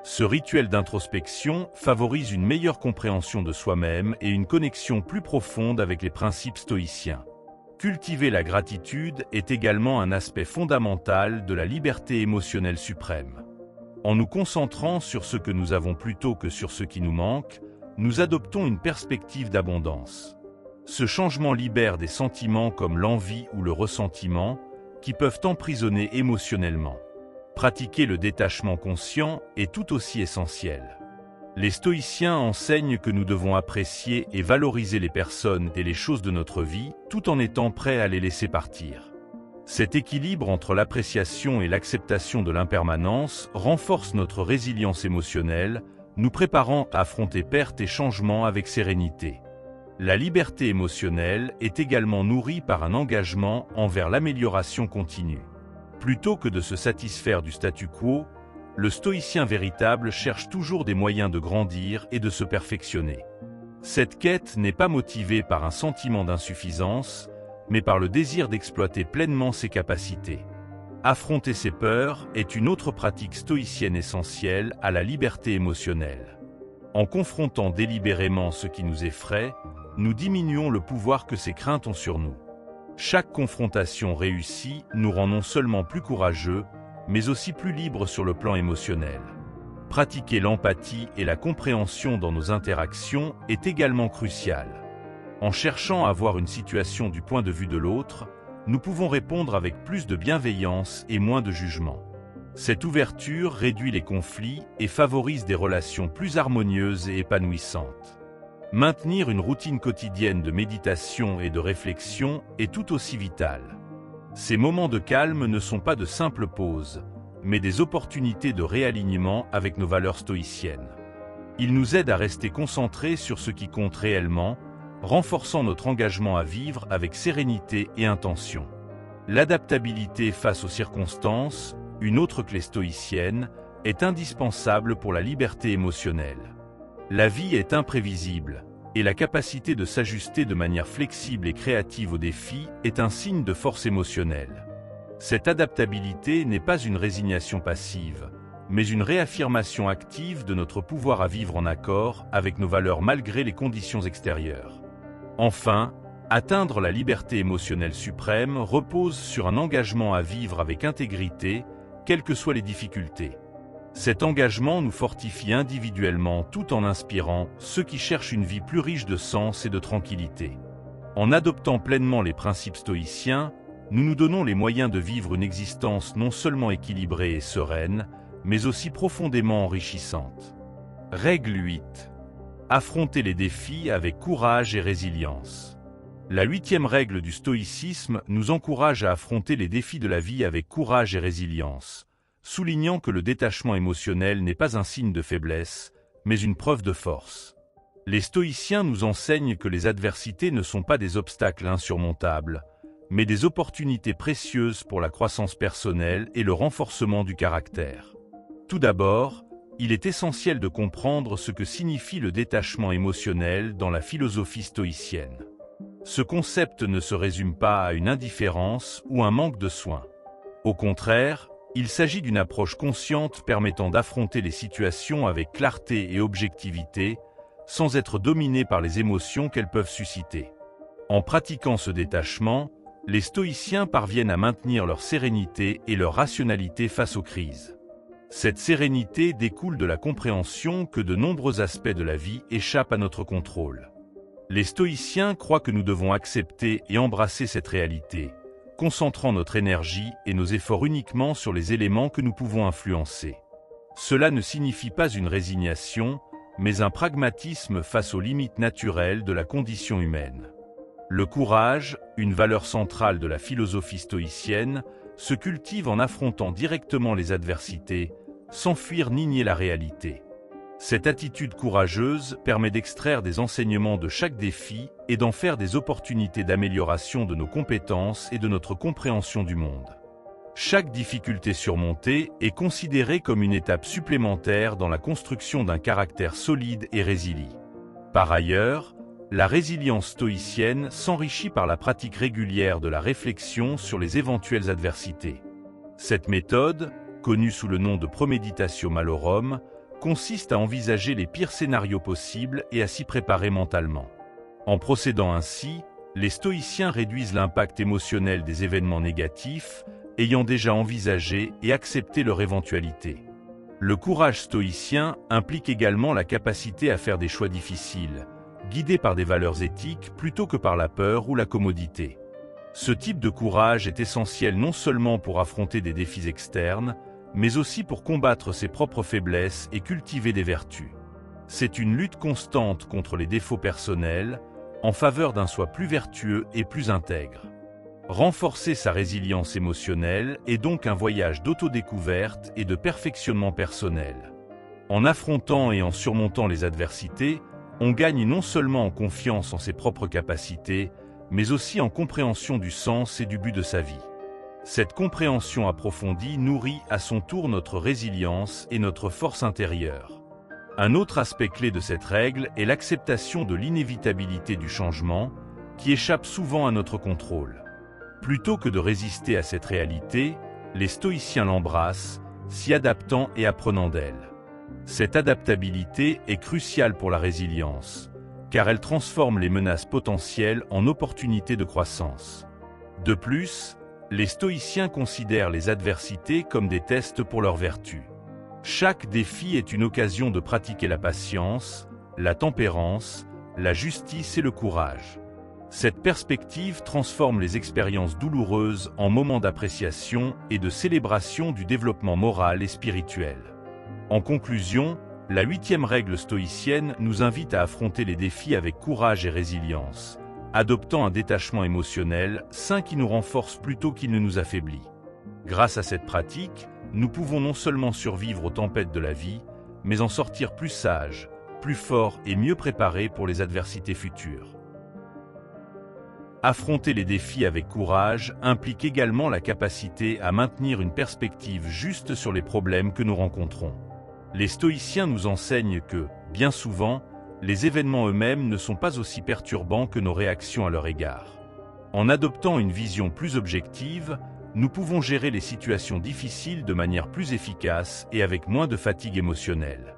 Ce rituel d'introspection favorise une meilleure compréhension de soi-même et une connexion plus profonde avec les principes stoïciens. Cultiver la gratitude est également un aspect fondamental de la liberté émotionnelle suprême. En nous concentrant sur ce que nous avons plutôt que sur ce qui nous manque, nous adoptons une perspective d'abondance. Ce changement libère des sentiments comme l'envie ou le ressentiment, qui peuvent emprisonner émotionnellement. Pratiquer le détachement conscient est tout aussi essentiel. Les stoïciens enseignent que nous devons apprécier et valoriser les personnes et les choses de notre vie, tout en étant prêts à les laisser partir. Cet équilibre entre l'appréciation et l'acceptation de l'impermanence renforce notre résilience émotionnelle, nous préparant à affronter pertes et changements avec sérénité. La liberté émotionnelle est également nourrie par un engagement envers l'amélioration continue. Plutôt que de se satisfaire du statu quo, le stoïcien véritable cherche toujours des moyens de grandir et de se perfectionner. Cette quête n'est pas motivée par un sentiment d'insuffisance, mais par le désir d'exploiter pleinement ses capacités. Affronter ses peurs est une autre pratique stoïcienne essentielle à la liberté émotionnelle. En confrontant délibérément ce qui nous effraie, nous diminuons le pouvoir que ces craintes ont sur nous. Chaque confrontation réussie nous rend non seulement plus courageux, mais aussi plus libres sur le plan émotionnel. Pratiquer l'empathie et la compréhension dans nos interactions est également crucial. En cherchant à voir une situation du point de vue de l'autre, nous pouvons répondre avec plus de bienveillance et moins de jugement. Cette ouverture réduit les conflits et favorise des relations plus harmonieuses et épanouissantes. Maintenir une routine quotidienne de méditation et de réflexion est tout aussi vital. Ces moments de calme ne sont pas de simples pauses, mais des opportunités de réalignement avec nos valeurs stoïciennes. Ils nous aident à rester concentrés sur ce qui compte réellement, renforçant notre engagement à vivre avec sérénité et intention. L'adaptabilité face aux circonstances, une autre clé stoïcienne, est indispensable pour la liberté émotionnelle. La vie est imprévisible, et la capacité de s'ajuster de manière flexible et créative aux défis est un signe de force émotionnelle. Cette adaptabilité n'est pas une résignation passive, mais une réaffirmation active de notre pouvoir à vivre en accord avec nos valeurs malgré les conditions extérieures. Enfin, atteindre la liberté émotionnelle suprême repose sur un engagement à vivre avec intégrité, quelles que soient les difficultés. Cet engagement nous fortifie individuellement tout en inspirant ceux qui cherchent une vie plus riche de sens et de tranquillité. En adoptant pleinement les principes stoïciens, nous nous donnons les moyens de vivre une existence non seulement équilibrée et sereine, mais aussi profondément enrichissante. Règle 8. Affronter les défis avec courage et résilience. La 8e règle du stoïcisme nous encourage à affronter les défis de la vie avec courage et résilience, soulignant que le détachement émotionnel n'est pas un signe de faiblesse, mais une preuve de force. Les stoïciens nous enseignent que les adversités ne sont pas des obstacles insurmontables, mais des opportunités précieuses pour la croissance personnelle et le renforcement du caractère. Tout d'abord, il est essentiel de comprendre ce que signifie le détachement émotionnel dans la philosophie stoïcienne. Ce concept ne se résume pas à une indifférence ou un manque de soin. Au contraire, il s'agit d'une approche consciente permettant d'affronter les situations avec clarté et objectivité, sans être dominé par les émotions qu'elles peuvent susciter. En pratiquant ce détachement, les stoïciens parviennent à maintenir leur sérénité et leur rationalité face aux crises. Cette sérénité découle de la compréhension que de nombreux aspects de la vie échappent à notre contrôle. Les stoïciens croient que nous devons accepter et embrasser cette réalité, concentrant notre énergie et nos efforts uniquement sur les éléments que nous pouvons influencer. Cela ne signifie pas une résignation, mais un pragmatisme face aux limites naturelles de la condition humaine. Le courage, une valeur centrale de la philosophie stoïcienne, se cultive en affrontant directement les adversités, sans fuir ni nier la réalité. Cette attitude courageuse permet d'extraire des enseignements de chaque défi et d'en faire des opportunités d'amélioration de nos compétences et de notre compréhension du monde. Chaque difficulté surmontée est considérée comme une étape supplémentaire dans la construction d'un caractère solide et résilient. Par ailleurs, la résilience stoïcienne s'enrichit par la pratique régulière de la réflexion sur les éventuelles adversités. Cette méthode, connue sous le nom de Promeditatio Malorum, consiste à envisager les pires scénarios possibles et à s'y préparer mentalement. En procédant ainsi, les stoïciens réduisent l'impact émotionnel des événements négatifs, ayant déjà envisagé et accepté leur éventualité. Le courage stoïcien implique également la capacité à faire des choix difficiles, guidés par des valeurs éthiques plutôt que par la peur ou la commodité. Ce type de courage est essentiel non seulement pour affronter des défis externes, mais aussi pour combattre ses propres faiblesses et cultiver des vertus. C'est une lutte constante contre les défauts personnels, en faveur d'un soi plus vertueux et plus intègre. Renforcer sa résilience émotionnelle est donc un voyage d'autodécouverte et de perfectionnement personnel. En affrontant et en surmontant les adversités, on gagne non seulement en confiance en ses propres capacités, mais aussi en compréhension du sens et du but de sa vie. Cette compréhension approfondie nourrit à son tour notre résilience et notre force intérieure. Un autre aspect clé de cette règle est l'acceptation de l'inévitabilité du changement, qui échappe souvent à notre contrôle. Plutôt que de résister à cette réalité, les stoïciens l'embrassent, s'y adaptant et apprenant d'elle. Cette adaptabilité est cruciale pour la résilience, car elle transforme les menaces potentielles en opportunités de croissance. De plus, les stoïciens considèrent les adversités comme des tests pour leur vertu. Chaque défi est une occasion de pratiquer la patience, la tempérance, la justice et le courage. Cette perspective transforme les expériences douloureuses en moments d'appréciation et de célébration du développement moral et spirituel. En conclusion, la 8e règle stoïcienne nous invite à affronter les défis avec courage et résilience, adoptant un détachement émotionnel sain qui nous renforce plutôt qu'il ne nous affaiblit. Grâce à cette pratique, nous pouvons non seulement survivre aux tempêtes de la vie, mais en sortir plus sages, plus forts et mieux préparés pour les adversités futures. Affronter les défis avec courage implique également la capacité à maintenir une perspective juste sur les problèmes que nous rencontrons. Les stoïciens nous enseignent que, bien souvent, les événements eux-mêmes ne sont pas aussi perturbants que nos réactions à leur égard. En adoptant une vision plus objective, nous pouvons gérer les situations difficiles de manière plus efficace et avec moins de fatigue émotionnelle.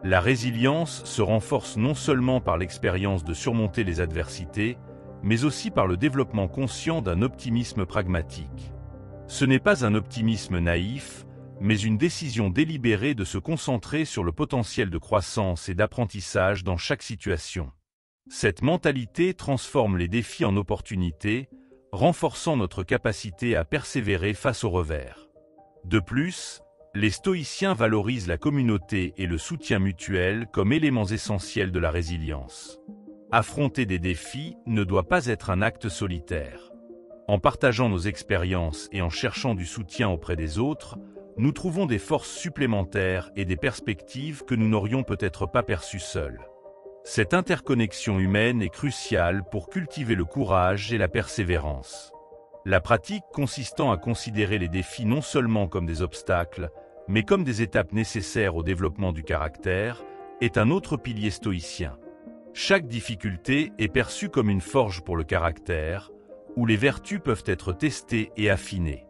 La résilience se renforce non seulement par l'expérience de surmonter les adversités, mais aussi par le développement conscient d'un optimisme pragmatique. Ce n'est pas un optimisme naïf, mais une décision délibérée de se concentrer sur le potentiel de croissance et d'apprentissage dans chaque situation. Cette mentalité transforme les défis en opportunités, renforçant notre capacité à persévérer face aux revers. De plus, les stoïciens valorisent la communauté et le soutien mutuel comme éléments essentiels de la résilience. Affronter des défis ne doit pas être un acte solitaire. En partageant nos expériences et en cherchant du soutien auprès des autres, nous trouvons des forces supplémentaires et des perspectives que nous n'aurions peut-être pas perçues seuls. Cette interconnexion humaine est cruciale pour cultiver le courage et la persévérance. La pratique consistant à considérer les défis non seulement comme des obstacles, mais comme des étapes nécessaires au développement du caractère, est un autre pilier stoïcien. Chaque difficulté est perçue comme une forge pour le caractère, où les vertus peuvent être testées et affinées.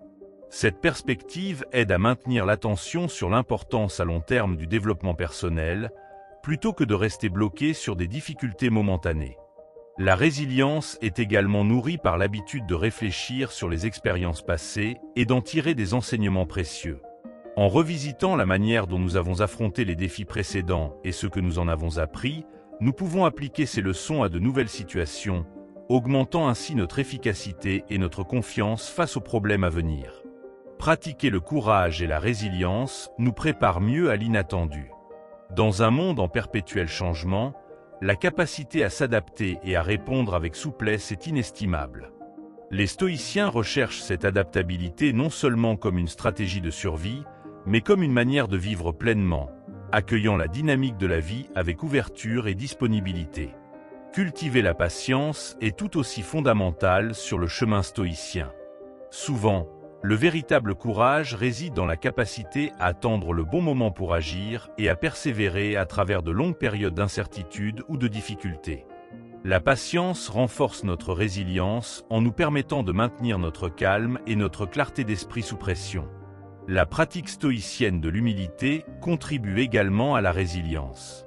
Cette perspective aide à maintenir l'attention sur l'importance à long terme du développement personnel, plutôt que de rester bloqué sur des difficultés momentanées. La résilience est également nourrie par l'habitude de réfléchir sur les expériences passées et d'en tirer des enseignements précieux. En revisitant la manière dont nous avons affronté les défis précédents et ce que nous en avons appris, nous pouvons appliquer ces leçons à de nouvelles situations, augmentant ainsi notre efficacité et notre confiance face aux problèmes à venir. Pratiquer le courage et la résilience nous prépare mieux à l'inattendu. Dans un monde en perpétuel changement, la capacité à s'adapter et à répondre avec souplesse est inestimable. Les stoïciens recherchent cette adaptabilité non seulement comme une stratégie de survie, mais comme une manière de vivre pleinement, accueillant la dynamique de la vie avec ouverture et disponibilité. Cultiver la patience est tout aussi fondamental sur le chemin stoïcien. Souvent, le véritable courage réside dans la capacité à attendre le bon moment pour agir et à persévérer à travers de longues périodes d'incertitude ou de difficulté. La patience renforce notre résilience en nous permettant de maintenir notre calme et notre clarté d'esprit sous pression. La pratique stoïcienne de l'humilité contribue également à la résilience.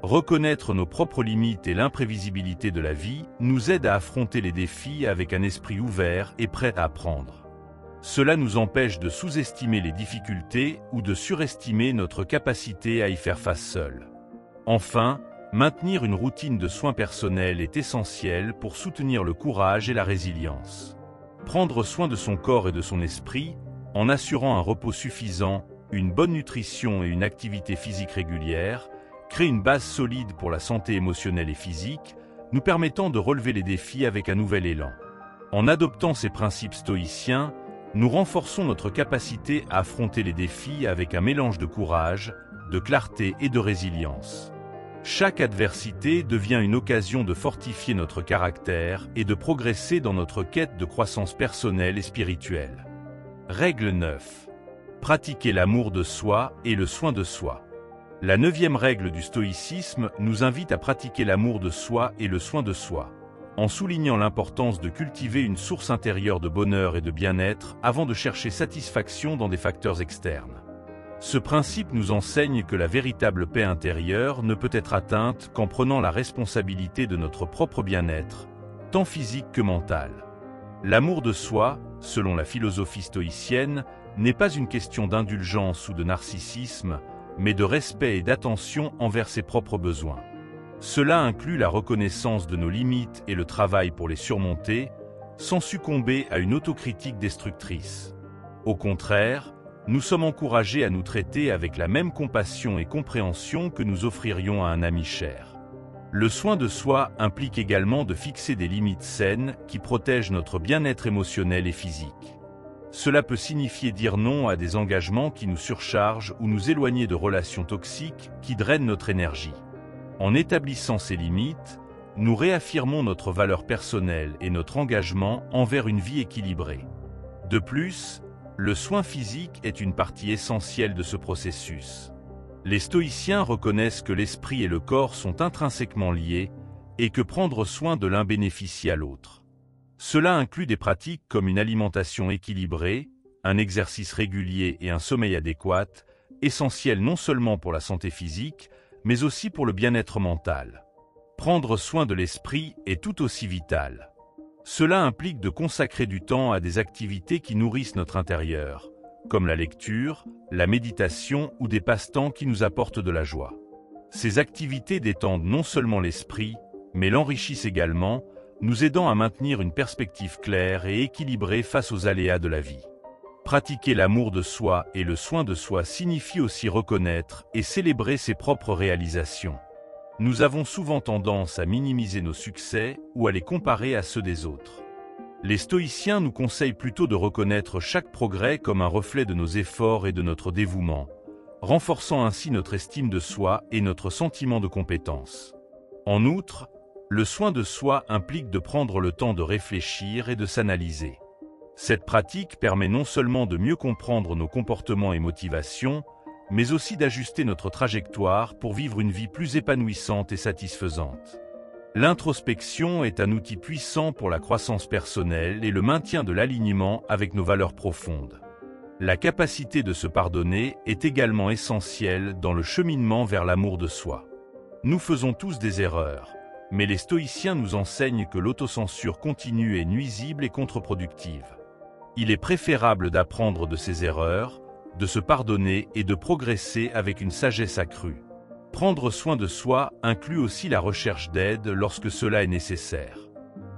Reconnaître nos propres limites et l'imprévisibilité de la vie nous aide à affronter les défis avec un esprit ouvert et prêt à apprendre. Cela nous empêche de sous-estimer les difficultés ou de surestimer notre capacité à y faire face seul. Enfin, maintenir une routine de soins personnels est essentiel pour soutenir le courage et la résilience. Prendre soin de son corps et de son esprit, en assurant un repos suffisant, une bonne nutrition et une activité physique régulière, crée une base solide pour la santé émotionnelle et physique, nous permettant de relever les défis avec un nouvel élan. En adoptant ces principes stoïciens, nous renforçons notre capacité à affronter les défis avec un mélange de courage, de clarté et de résilience. Chaque adversité devient une occasion de fortifier notre caractère et de progresser dans notre quête de croissance personnelle et spirituelle. Règle 9. Pratiquer l'amour de soi et le soin de soi. La 9e règle du stoïcisme nous invite à pratiquer l'amour de soi et le soin de soi, en soulignant l'importance de cultiver une source intérieure de bonheur et de bien-être avant de chercher satisfaction dans des facteurs externes. Ce principe nous enseigne que la véritable paix intérieure ne peut être atteinte qu'en prenant la responsabilité de notre propre bien-être, tant physique que mental. L'amour de soi, selon la philosophie stoïcienne, n'est pas une question d'indulgence ou de narcissisme, mais de respect et d'attention envers ses propres besoins. Cela inclut la reconnaissance de nos limites et le travail pour les surmonter, sans succomber à une autocritique destructrice. Au contraire, nous sommes encouragés à nous traiter avec la même compassion et compréhension que nous offririons à un ami cher. Le soin de soi implique également de fixer des limites saines qui protègent notre bien-être émotionnel et physique. Cela peut signifier dire non à des engagements qui nous surchargent ou nous éloigner de relations toxiques qui drainent notre énergie. En établissant ces limites, nous réaffirmons notre valeur personnelle et notre engagement envers une vie équilibrée. De plus, le soin physique est une partie essentielle de ce processus. Les stoïciens reconnaissent que l'esprit et le corps sont intrinsèquement liés et que prendre soin de l'un bénéficie à l'autre. Cela inclut des pratiques comme une alimentation équilibrée, un exercice régulier et un sommeil adéquat, essentiels non seulement pour la santé physique, mais aussi pour le bien-être mental. Prendre soin de l'esprit est tout aussi vital. Cela implique de consacrer du temps à des activités qui nourrissent notre intérieur, comme la lecture, la méditation ou des passe-temps qui nous apportent de la joie. Ces activités détendent non seulement l'esprit, mais l'enrichissent également, nous aidant à maintenir une perspective claire et équilibrée face aux aléas de la vie. Pratiquer l'amour de soi et le soin de soi signifie aussi reconnaître et célébrer ses propres réalisations. Nous avons souvent tendance à minimiser nos succès ou à les comparer à ceux des autres. Les stoïciens nous conseillent plutôt de reconnaître chaque progrès comme un reflet de nos efforts et de notre dévouement, renforçant ainsi notre estime de soi et notre sentiment de compétence. En outre, le soin de soi implique de prendre le temps de réfléchir et de s'analyser. Cette pratique permet non seulement de mieux comprendre nos comportements et motivations, mais aussi d'ajuster notre trajectoire pour vivre une vie plus épanouissante et satisfaisante. L'introspection est un outil puissant pour la croissance personnelle et le maintien de l'alignement avec nos valeurs profondes. La capacité de se pardonner est également essentielle dans le cheminement vers l'amour de soi. Nous faisons tous des erreurs, mais les stoïciens nous enseignent que l'autocensure continue est nuisible et contre-productive. Il est préférable d'apprendre de ses erreurs, de se pardonner et de progresser avec une sagesse accrue. Prendre soin de soi inclut aussi la recherche d'aide lorsque cela est nécessaire.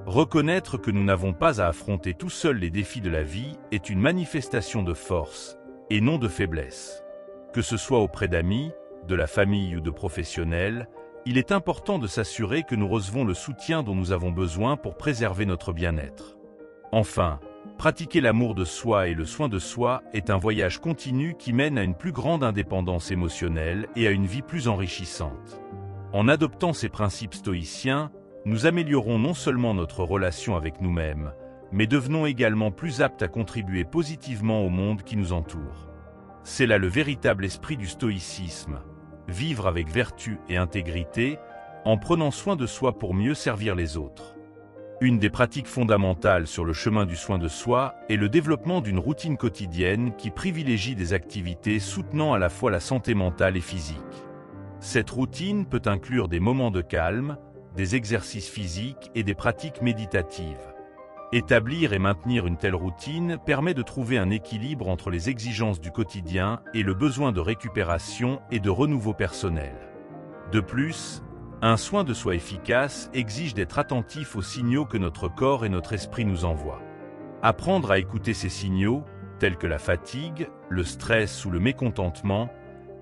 Reconnaître que nous n'avons pas à affronter tout seuls les défis de la vie est une manifestation de force et non de faiblesse. Que ce soit auprès d'amis, de la famille ou de professionnels, il est important de s'assurer que nous recevons le soutien dont nous avons besoin pour préserver notre bien-être. Enfin, pratiquer l'amour de soi et le soin de soi est un voyage continu qui mène à une plus grande indépendance émotionnelle et à une vie plus enrichissante. En adoptant ces principes stoïciens, nous améliorons non seulement notre relation avec nous-mêmes, mais devenons également plus aptes à contribuer positivement au monde qui nous entoure. C'est là le véritable esprit du stoïcisme, vivre avec vertu et intégrité, en prenant soin de soi pour mieux servir les autres. Une des pratiques fondamentales sur le chemin du soin de soi est le développement d'une routine quotidienne qui privilégie des activités soutenant à la fois la santé mentale et physique. Cette routine peut inclure des moments de calme, des exercices physiques et des pratiques méditatives. Établir et maintenir une telle routine permet de trouver un équilibre entre les exigences du quotidien et le besoin de récupération et de renouveau personnel. De plus, un soin de soi efficace exige d'être attentif aux signaux que notre corps et notre esprit nous envoient. Apprendre à écouter ces signaux, tels que la fatigue, le stress ou le mécontentement,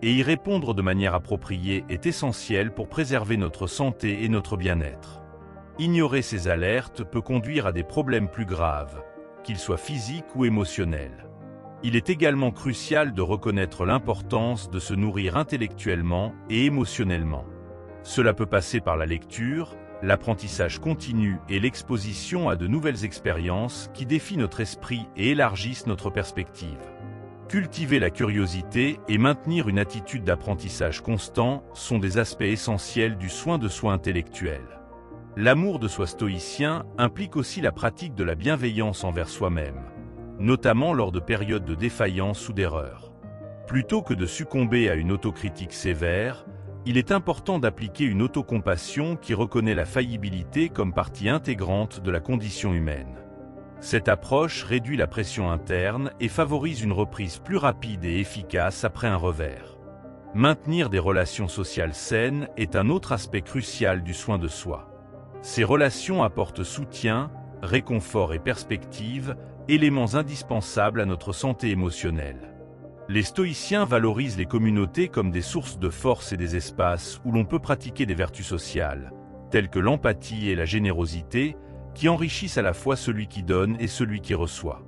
et y répondre de manière appropriée est essentiel pour préserver notre santé et notre bien-être. Ignorer ces alertes peut conduire à des problèmes plus graves, qu'ils soient physiques ou émotionnels. Il est également crucial de reconnaître l'importance de se nourrir intellectuellement et émotionnellement. Cela peut passer par la lecture, l'apprentissage continu et l'exposition à de nouvelles expériences qui défient notre esprit et élargissent notre perspective. Cultiver la curiosité et maintenir une attitude d'apprentissage constant sont des aspects essentiels du soin de soi intellectuel. L'amour de soi stoïcien implique aussi la pratique de la bienveillance envers soi-même, notamment lors de périodes de défaillance ou d'erreur. Plutôt que de succomber à une autocritique sévère, il est important d'appliquer une autocompassion qui reconnaît la faillibilité comme partie intégrante de la condition humaine. Cette approche réduit la pression interne et favorise une reprise plus rapide et efficace après un revers. Maintenir des relations sociales saines est un autre aspect crucial du soin de soi. Ces relations apportent soutien, réconfort et perspective, éléments indispensables à notre santé émotionnelle. Les stoïciens valorisent les communautés comme des sources de force et des espaces où l'on peut pratiquer des vertus sociales, telles que l'empathie et la générosité, qui enrichissent à la fois celui qui donne et celui qui reçoit.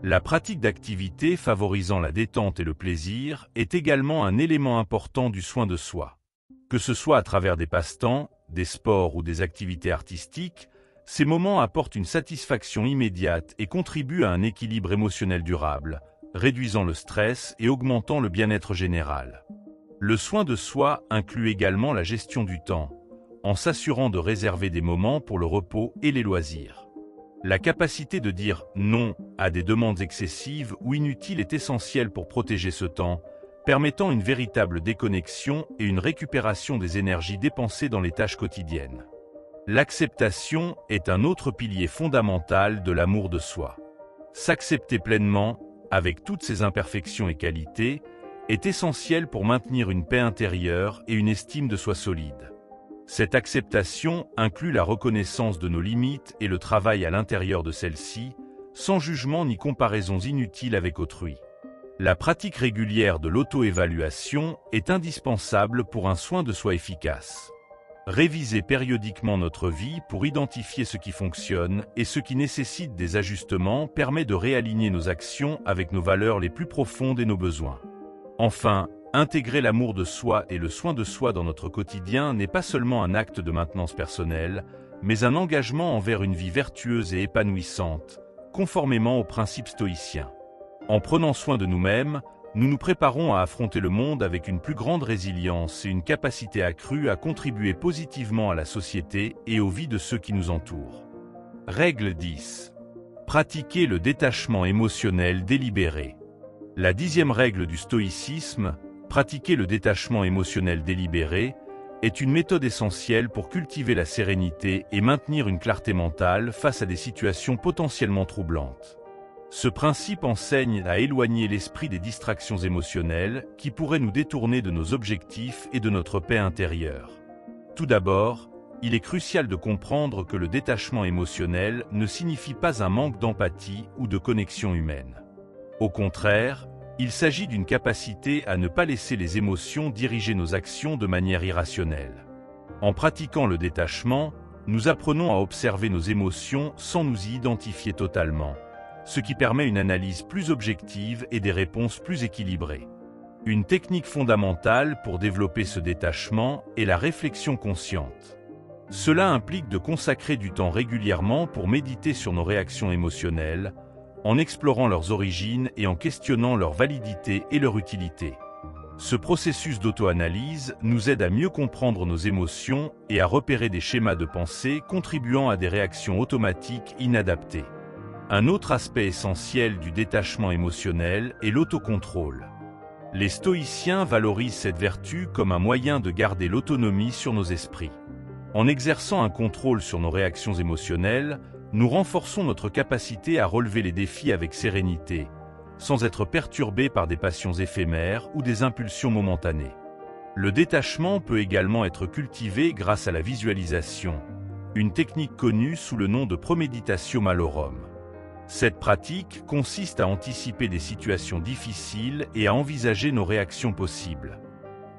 La pratique d'activités favorisant la détente et le plaisir est également un élément important du soin de soi. Que ce soit à travers des passe-temps, des sports ou des activités artistiques, ces moments apportent une satisfaction immédiate et contribuent à un équilibre émotionnel durable, réduisant le stress et augmentant le bien-être général. Le soin de soi inclut également la gestion du temps, en s'assurant de réserver des moments pour le repos et les loisirs. La capacité de dire non à des demandes excessives ou inutiles est essentielle pour protéger ce temps, permettant une véritable déconnexion et une récupération des énergies dépensées dans les tâches quotidiennes. L'acceptation est un autre pilier fondamental de l'amour de soi. S'accepter pleinement, avec toutes ses imperfections et qualités, est essentiel pour maintenir une paix intérieure et une estime de soi solide. Cette acceptation inclut la reconnaissance de nos limites et le travail à l'intérieur de celles-ci, sans jugement ni comparaisons inutiles avec autrui. La pratique régulière de l'auto-évaluation est indispensable pour un soin de soi efficace. Réviser périodiquement notre vie pour identifier ce qui fonctionne et ce qui nécessite des ajustements permet de réaligner nos actions avec nos valeurs les plus profondes et nos besoins. Enfin, intégrer l'amour de soi et le soin de soi dans notre quotidien n'est pas seulement un acte de maintenance personnelle, mais un engagement envers une vie vertueuse et épanouissante, conformément aux principes stoïciens. En prenant soin de nous-mêmes, nous nous préparons à affronter le monde avec une plus grande résilience et une capacité accrue à contribuer positivement à la société et aux vies de ceux qui nous entourent. Règle 10. Pratiquer le détachement émotionnel délibéré. La 10e règle du stoïcisme, pratiquer le détachement émotionnel délibéré, est une méthode essentielle pour cultiver la sérénité et maintenir une clarté mentale face à des situations potentiellement troublantes. Ce principe enseigne à éloigner l'esprit des distractions émotionnelles qui pourraient nous détourner de nos objectifs et de notre paix intérieure. Tout d'abord, il est crucial de comprendre que le détachement émotionnel ne signifie pas un manque d'empathie ou de connexion humaine. Au contraire, il s'agit d'une capacité à ne pas laisser les émotions diriger nos actions de manière irrationnelle. En pratiquant le détachement, nous apprenons à observer nos émotions sans nous y identifier totalement, ce qui permet une analyse plus objective et des réponses plus équilibrées. Une technique fondamentale pour développer ce détachement est la réflexion consciente. Cela implique de consacrer du temps régulièrement pour méditer sur nos réactions émotionnelles, en explorant leurs origines et en questionnant leur validité et leur utilité. Ce processus d'auto-analyse nous aide à mieux comprendre nos émotions et à repérer des schémas de pensée contribuant à des réactions automatiques inadaptées. Un autre aspect essentiel du détachement émotionnel est l'autocontrôle. Les stoïciens valorisent cette vertu comme un moyen de garder l'autonomie sur nos esprits. En exerçant un contrôle sur nos réactions émotionnelles, nous renforçons notre capacité à relever les défis avec sérénité, sans être perturbés par des passions éphémères ou des impulsions momentanées. Le détachement peut également être cultivé grâce à la visualisation, une technique connue sous le nom de premeditatio malorum. Cette pratique consiste à anticiper des situations difficiles et à envisager nos réactions possibles.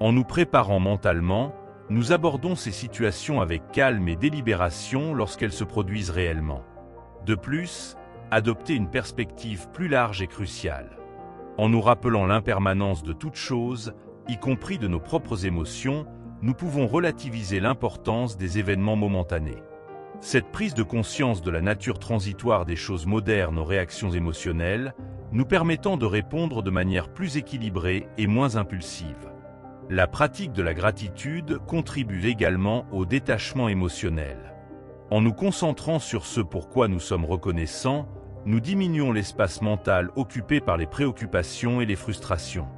En nous préparant mentalement, nous abordons ces situations avec calme et délibération lorsqu'elles se produisent réellement. De plus, adopter une perspective plus large est crucial. En nous rappelant l'impermanence de toute chose, y compris de nos propres émotions, nous pouvons relativiser l'importance des événements momentanés. Cette prise de conscience de la nature transitoire des choses moderne aux réactions émotionnelles, nous permettant de répondre de manière plus équilibrée et moins impulsive. La pratique de la gratitude contribue également au détachement émotionnel. En nous concentrant sur ce pourquoi nous sommes reconnaissants, nous diminuons l'espace mental occupé par les préoccupations et les frustrations.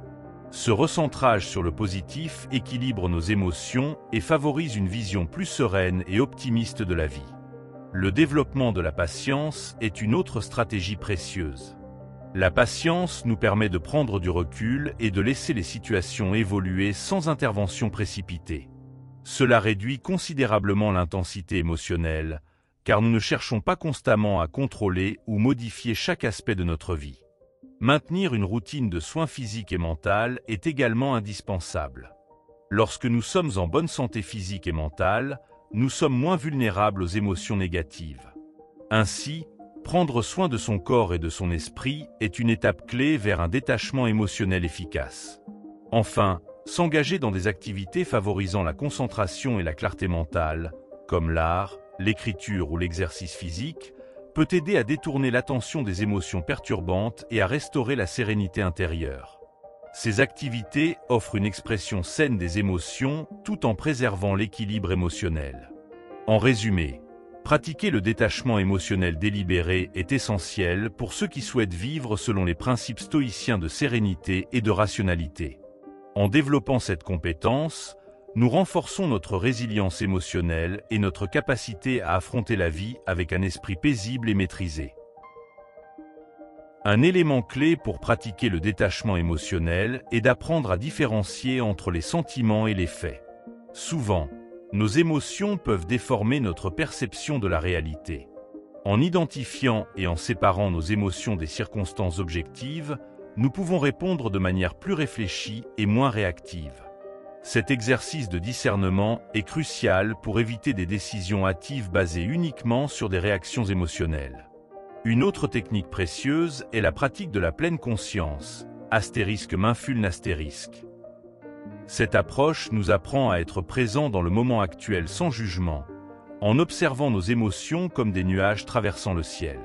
Ce recentrage sur le positif équilibre nos émotions et favorise une vision plus sereine et optimiste de la vie. Le développement de la patience est une autre stratégie précieuse. La patience nous permet de prendre du recul et de laisser les situations évoluer sans intervention précipitée. Cela réduit considérablement l'intensité émotionnelle, car nous ne cherchons pas constamment à contrôler ou modifier chaque aspect de notre vie. Maintenir une routine de soins physiques et mentaux est également indispensable. Lorsque nous sommes en bonne santé physique et mentale, nous sommes moins vulnérables aux émotions négatives. Ainsi, prendre soin de son corps et de son esprit est une étape clé vers un détachement émotionnel efficace. Enfin, s'engager dans des activités favorisant la concentration et la clarté mentale, comme l'art, l'écriture ou l'exercice physique, peut aider à détourner l'attention des émotions perturbantes et à restaurer la sérénité intérieure. Ces activités offrent une expression saine des émotions tout en préservant l'équilibre émotionnel. En résumé, pratiquer le détachement émotionnel délibéré est essentiel pour ceux qui souhaitent vivre selon les principes stoïciens de sérénité et de rationalité. En développant cette compétence, nous renforçons notre résilience émotionnelle et notre capacité à affronter la vie avec un esprit paisible et maîtrisé. Un élément clé pour pratiquer le détachement émotionnel est d'apprendre à différencier entre les sentiments et les faits. Souvent, nos émotions peuvent déformer notre perception de la réalité. En identifiant et en séparant nos émotions des circonstances objectives, nous pouvons répondre de manière plus réfléchie et moins réactive. Cet exercice de discernement est crucial pour éviter des décisions hâtives basées uniquement sur des réactions émotionnelles. Une autre technique précieuse est la pratique de la pleine conscience, ***. Cette approche nous apprend à être présents dans le moment actuel sans jugement, en observant nos émotions comme des nuages traversant le ciel.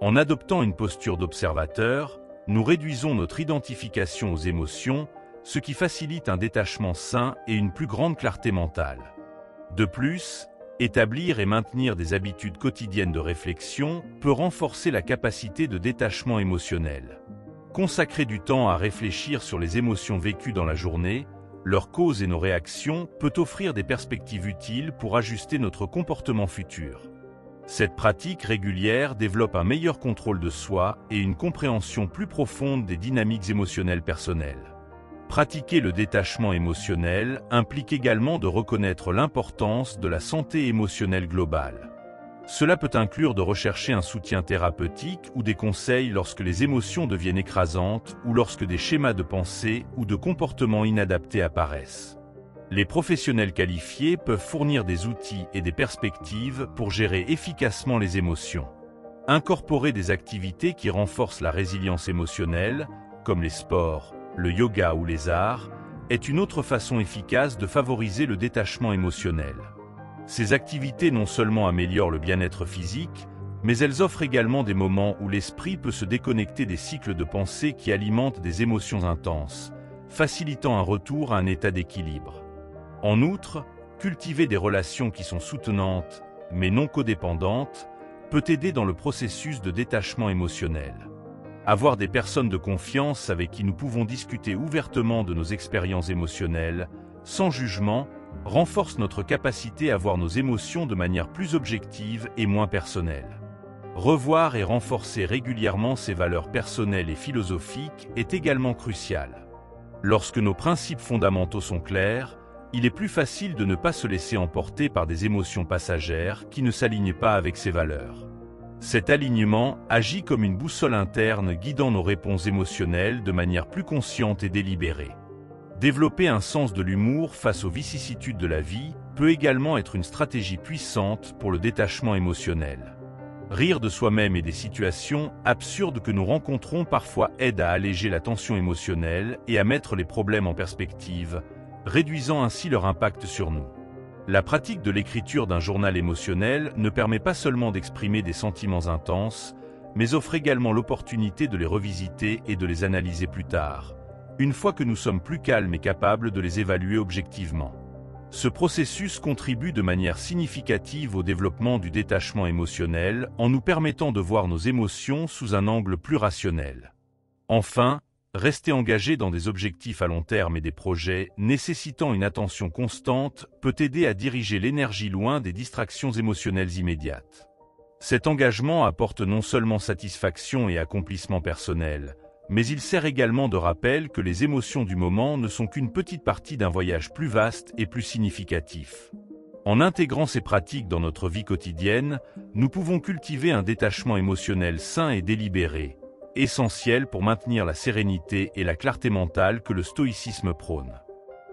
En adoptant une posture d'observateur, nous réduisons notre identification aux émotions, ce qui facilite un détachement sain et une plus grande clarté mentale. De plus, établir et maintenir des habitudes quotidiennes de réflexion peut renforcer la capacité de détachement émotionnel. Consacrer du temps à réfléchir sur les émotions vécues dans la journée, leurs causes et nos réactions peut offrir des perspectives utiles pour ajuster notre comportement futur. Cette pratique régulière développe un meilleur contrôle de soi et une compréhension plus profonde des dynamiques émotionnelles personnelles. Pratiquer le détachement émotionnel implique également de reconnaître l'importance de la santé émotionnelle globale. Cela peut inclure de rechercher un soutien thérapeutique ou des conseils lorsque les émotions deviennent écrasantes ou lorsque des schémas de pensée ou de comportement inadaptés apparaissent. Les professionnels qualifiés peuvent fournir des outils et des perspectives pour gérer efficacement les émotions. Incorporer des activités qui renforcent la résilience émotionnelle, comme les sports, le yoga ou les arts, est une autre façon efficace de favoriser le détachement émotionnel. Ces activités non seulement améliorent le bien-être physique, mais elles offrent également des moments où l'esprit peut se déconnecter des cycles de pensée qui alimentent des émotions intenses, facilitant un retour à un état d'équilibre. En outre, cultiver des relations qui sont soutenantes, mais non codépendantes, peut aider dans le processus de détachement émotionnel. Avoir des personnes de confiance avec qui nous pouvons discuter ouvertement de nos expériences émotionnelles, sans jugement, renforce notre capacité à voir nos émotions de manière plus objective et moins personnelle. Revoir et renforcer régulièrement ses valeurs personnelles et philosophiques est également crucial. Lorsque nos principes fondamentaux sont clairs, il est plus facile de ne pas se laisser emporter par des émotions passagères qui ne s'alignent pas avec ses valeurs. Cet alignement agit comme une boussole interne guidant nos réponses émotionnelles de manière plus consciente et délibérée. Développer un sens de l'humour face aux vicissitudes de la vie peut également être une stratégie puissante pour le détachement émotionnel. Rire de soi-même et des situations absurdes que nous rencontrons parfois aide à alléger la tension émotionnelle et à mettre les problèmes en perspective, réduisant ainsi leur impact sur nous. La pratique de l'écriture d'un journal émotionnel ne permet pas seulement d'exprimer des sentiments intenses, mais offre également l'opportunité de les revisiter et de les analyser plus tard, une fois que nous sommes plus calmes et capables de les évaluer objectivement. Ce processus contribue de manière significative au développement du détachement émotionnel en nous permettant de voir nos émotions sous un angle plus rationnel. Enfin, Rester engagé dans des objectifs à long terme et des projets nécessitant une attention constante peut aider à diriger l'énergie loin des distractions émotionnelles immédiates. Cet engagement apporte non seulement satisfaction et accomplissement personnel, mais il sert également de rappel que les émotions du moment ne sont qu'une petite partie d'un voyage plus vaste et plus significatif. En intégrant ces pratiques dans notre vie quotidienne, nous pouvons cultiver un détachement émotionnel sain et délibéré, essentiel pour maintenir la sérénité et la clarté mentale que le stoïcisme prône.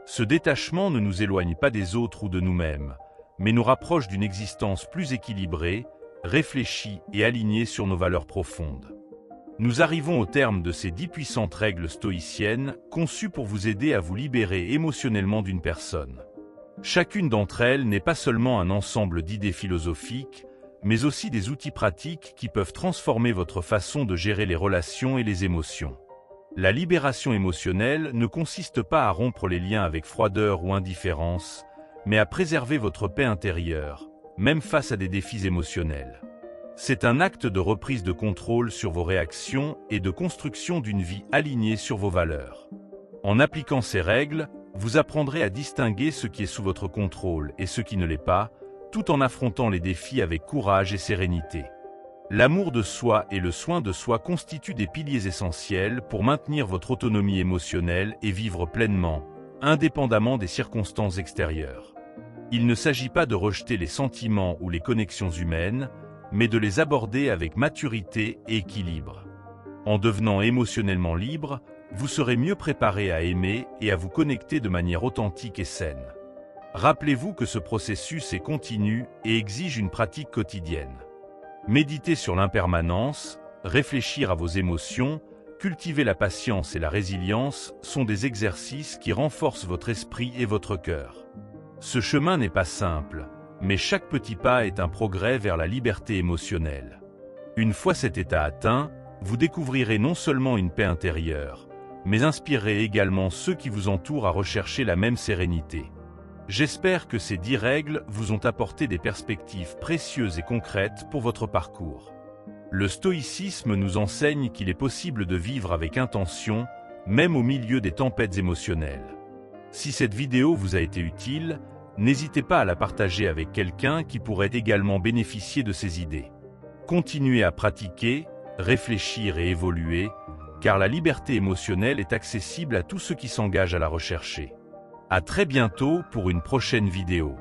Ce détachement ne nous éloigne pas des autres ou de nous-mêmes, mais nous rapproche d'une existence plus équilibrée, réfléchie et alignée sur nos valeurs profondes. Nous arrivons au terme de ces 10 puissantes règles stoïciennes, conçues pour vous aider à vous libérer émotionnellement d'une personne. Chacune d'entre elles n'est pas seulement un ensemble d'idées philosophiques, mais aussi des outils pratiques qui peuvent transformer votre façon de gérer les relations et les émotions. La libération émotionnelle ne consiste pas à rompre les liens avec froideur ou indifférence, mais à préserver votre paix intérieure, même face à des défis émotionnels. C'est un acte de reprise de contrôle sur vos réactions et de construction d'une vie alignée sur vos valeurs. En appliquant ces règles, vous apprendrez à distinguer ce qui est sous votre contrôle et ce qui ne l'est pas, tout en affrontant les défis avec courage et sérénité. L'amour de soi et le soin de soi constituent des piliers essentiels pour maintenir votre autonomie émotionnelle et vivre pleinement, indépendamment des circonstances extérieures. Il ne s'agit pas de rejeter les sentiments ou les connexions humaines, mais de les aborder avec maturité et équilibre. En devenant émotionnellement libre, vous serez mieux préparé à aimer et à vous connecter de manière authentique et saine. Rappelez-vous que ce processus est continu et exige une pratique quotidienne. Méditer sur l'impermanence, réfléchir à vos émotions, cultiver la patience et la résilience sont des exercices qui renforcent votre esprit et votre cœur. Ce chemin n'est pas simple, mais chaque petit pas est un progrès vers la liberté émotionnelle. Une fois cet état atteint, vous découvrirez non seulement une paix intérieure, mais inspirerez également ceux qui vous entourent à rechercher la même sérénité. J'espère que ces 10 règles vous ont apporté des perspectives précieuses et concrètes pour votre parcours. Le stoïcisme nous enseigne qu'il est possible de vivre avec intention, même au milieu des tempêtes émotionnelles. Si cette vidéo vous a été utile, n'hésitez pas à la partager avec quelqu'un qui pourrait également bénéficier de ces idées. Continuez à pratiquer, réfléchir et évoluer, car la liberté émotionnelle est accessible à tous ceux qui s'engagent à la rechercher. À très bientôt pour une prochaine vidéo.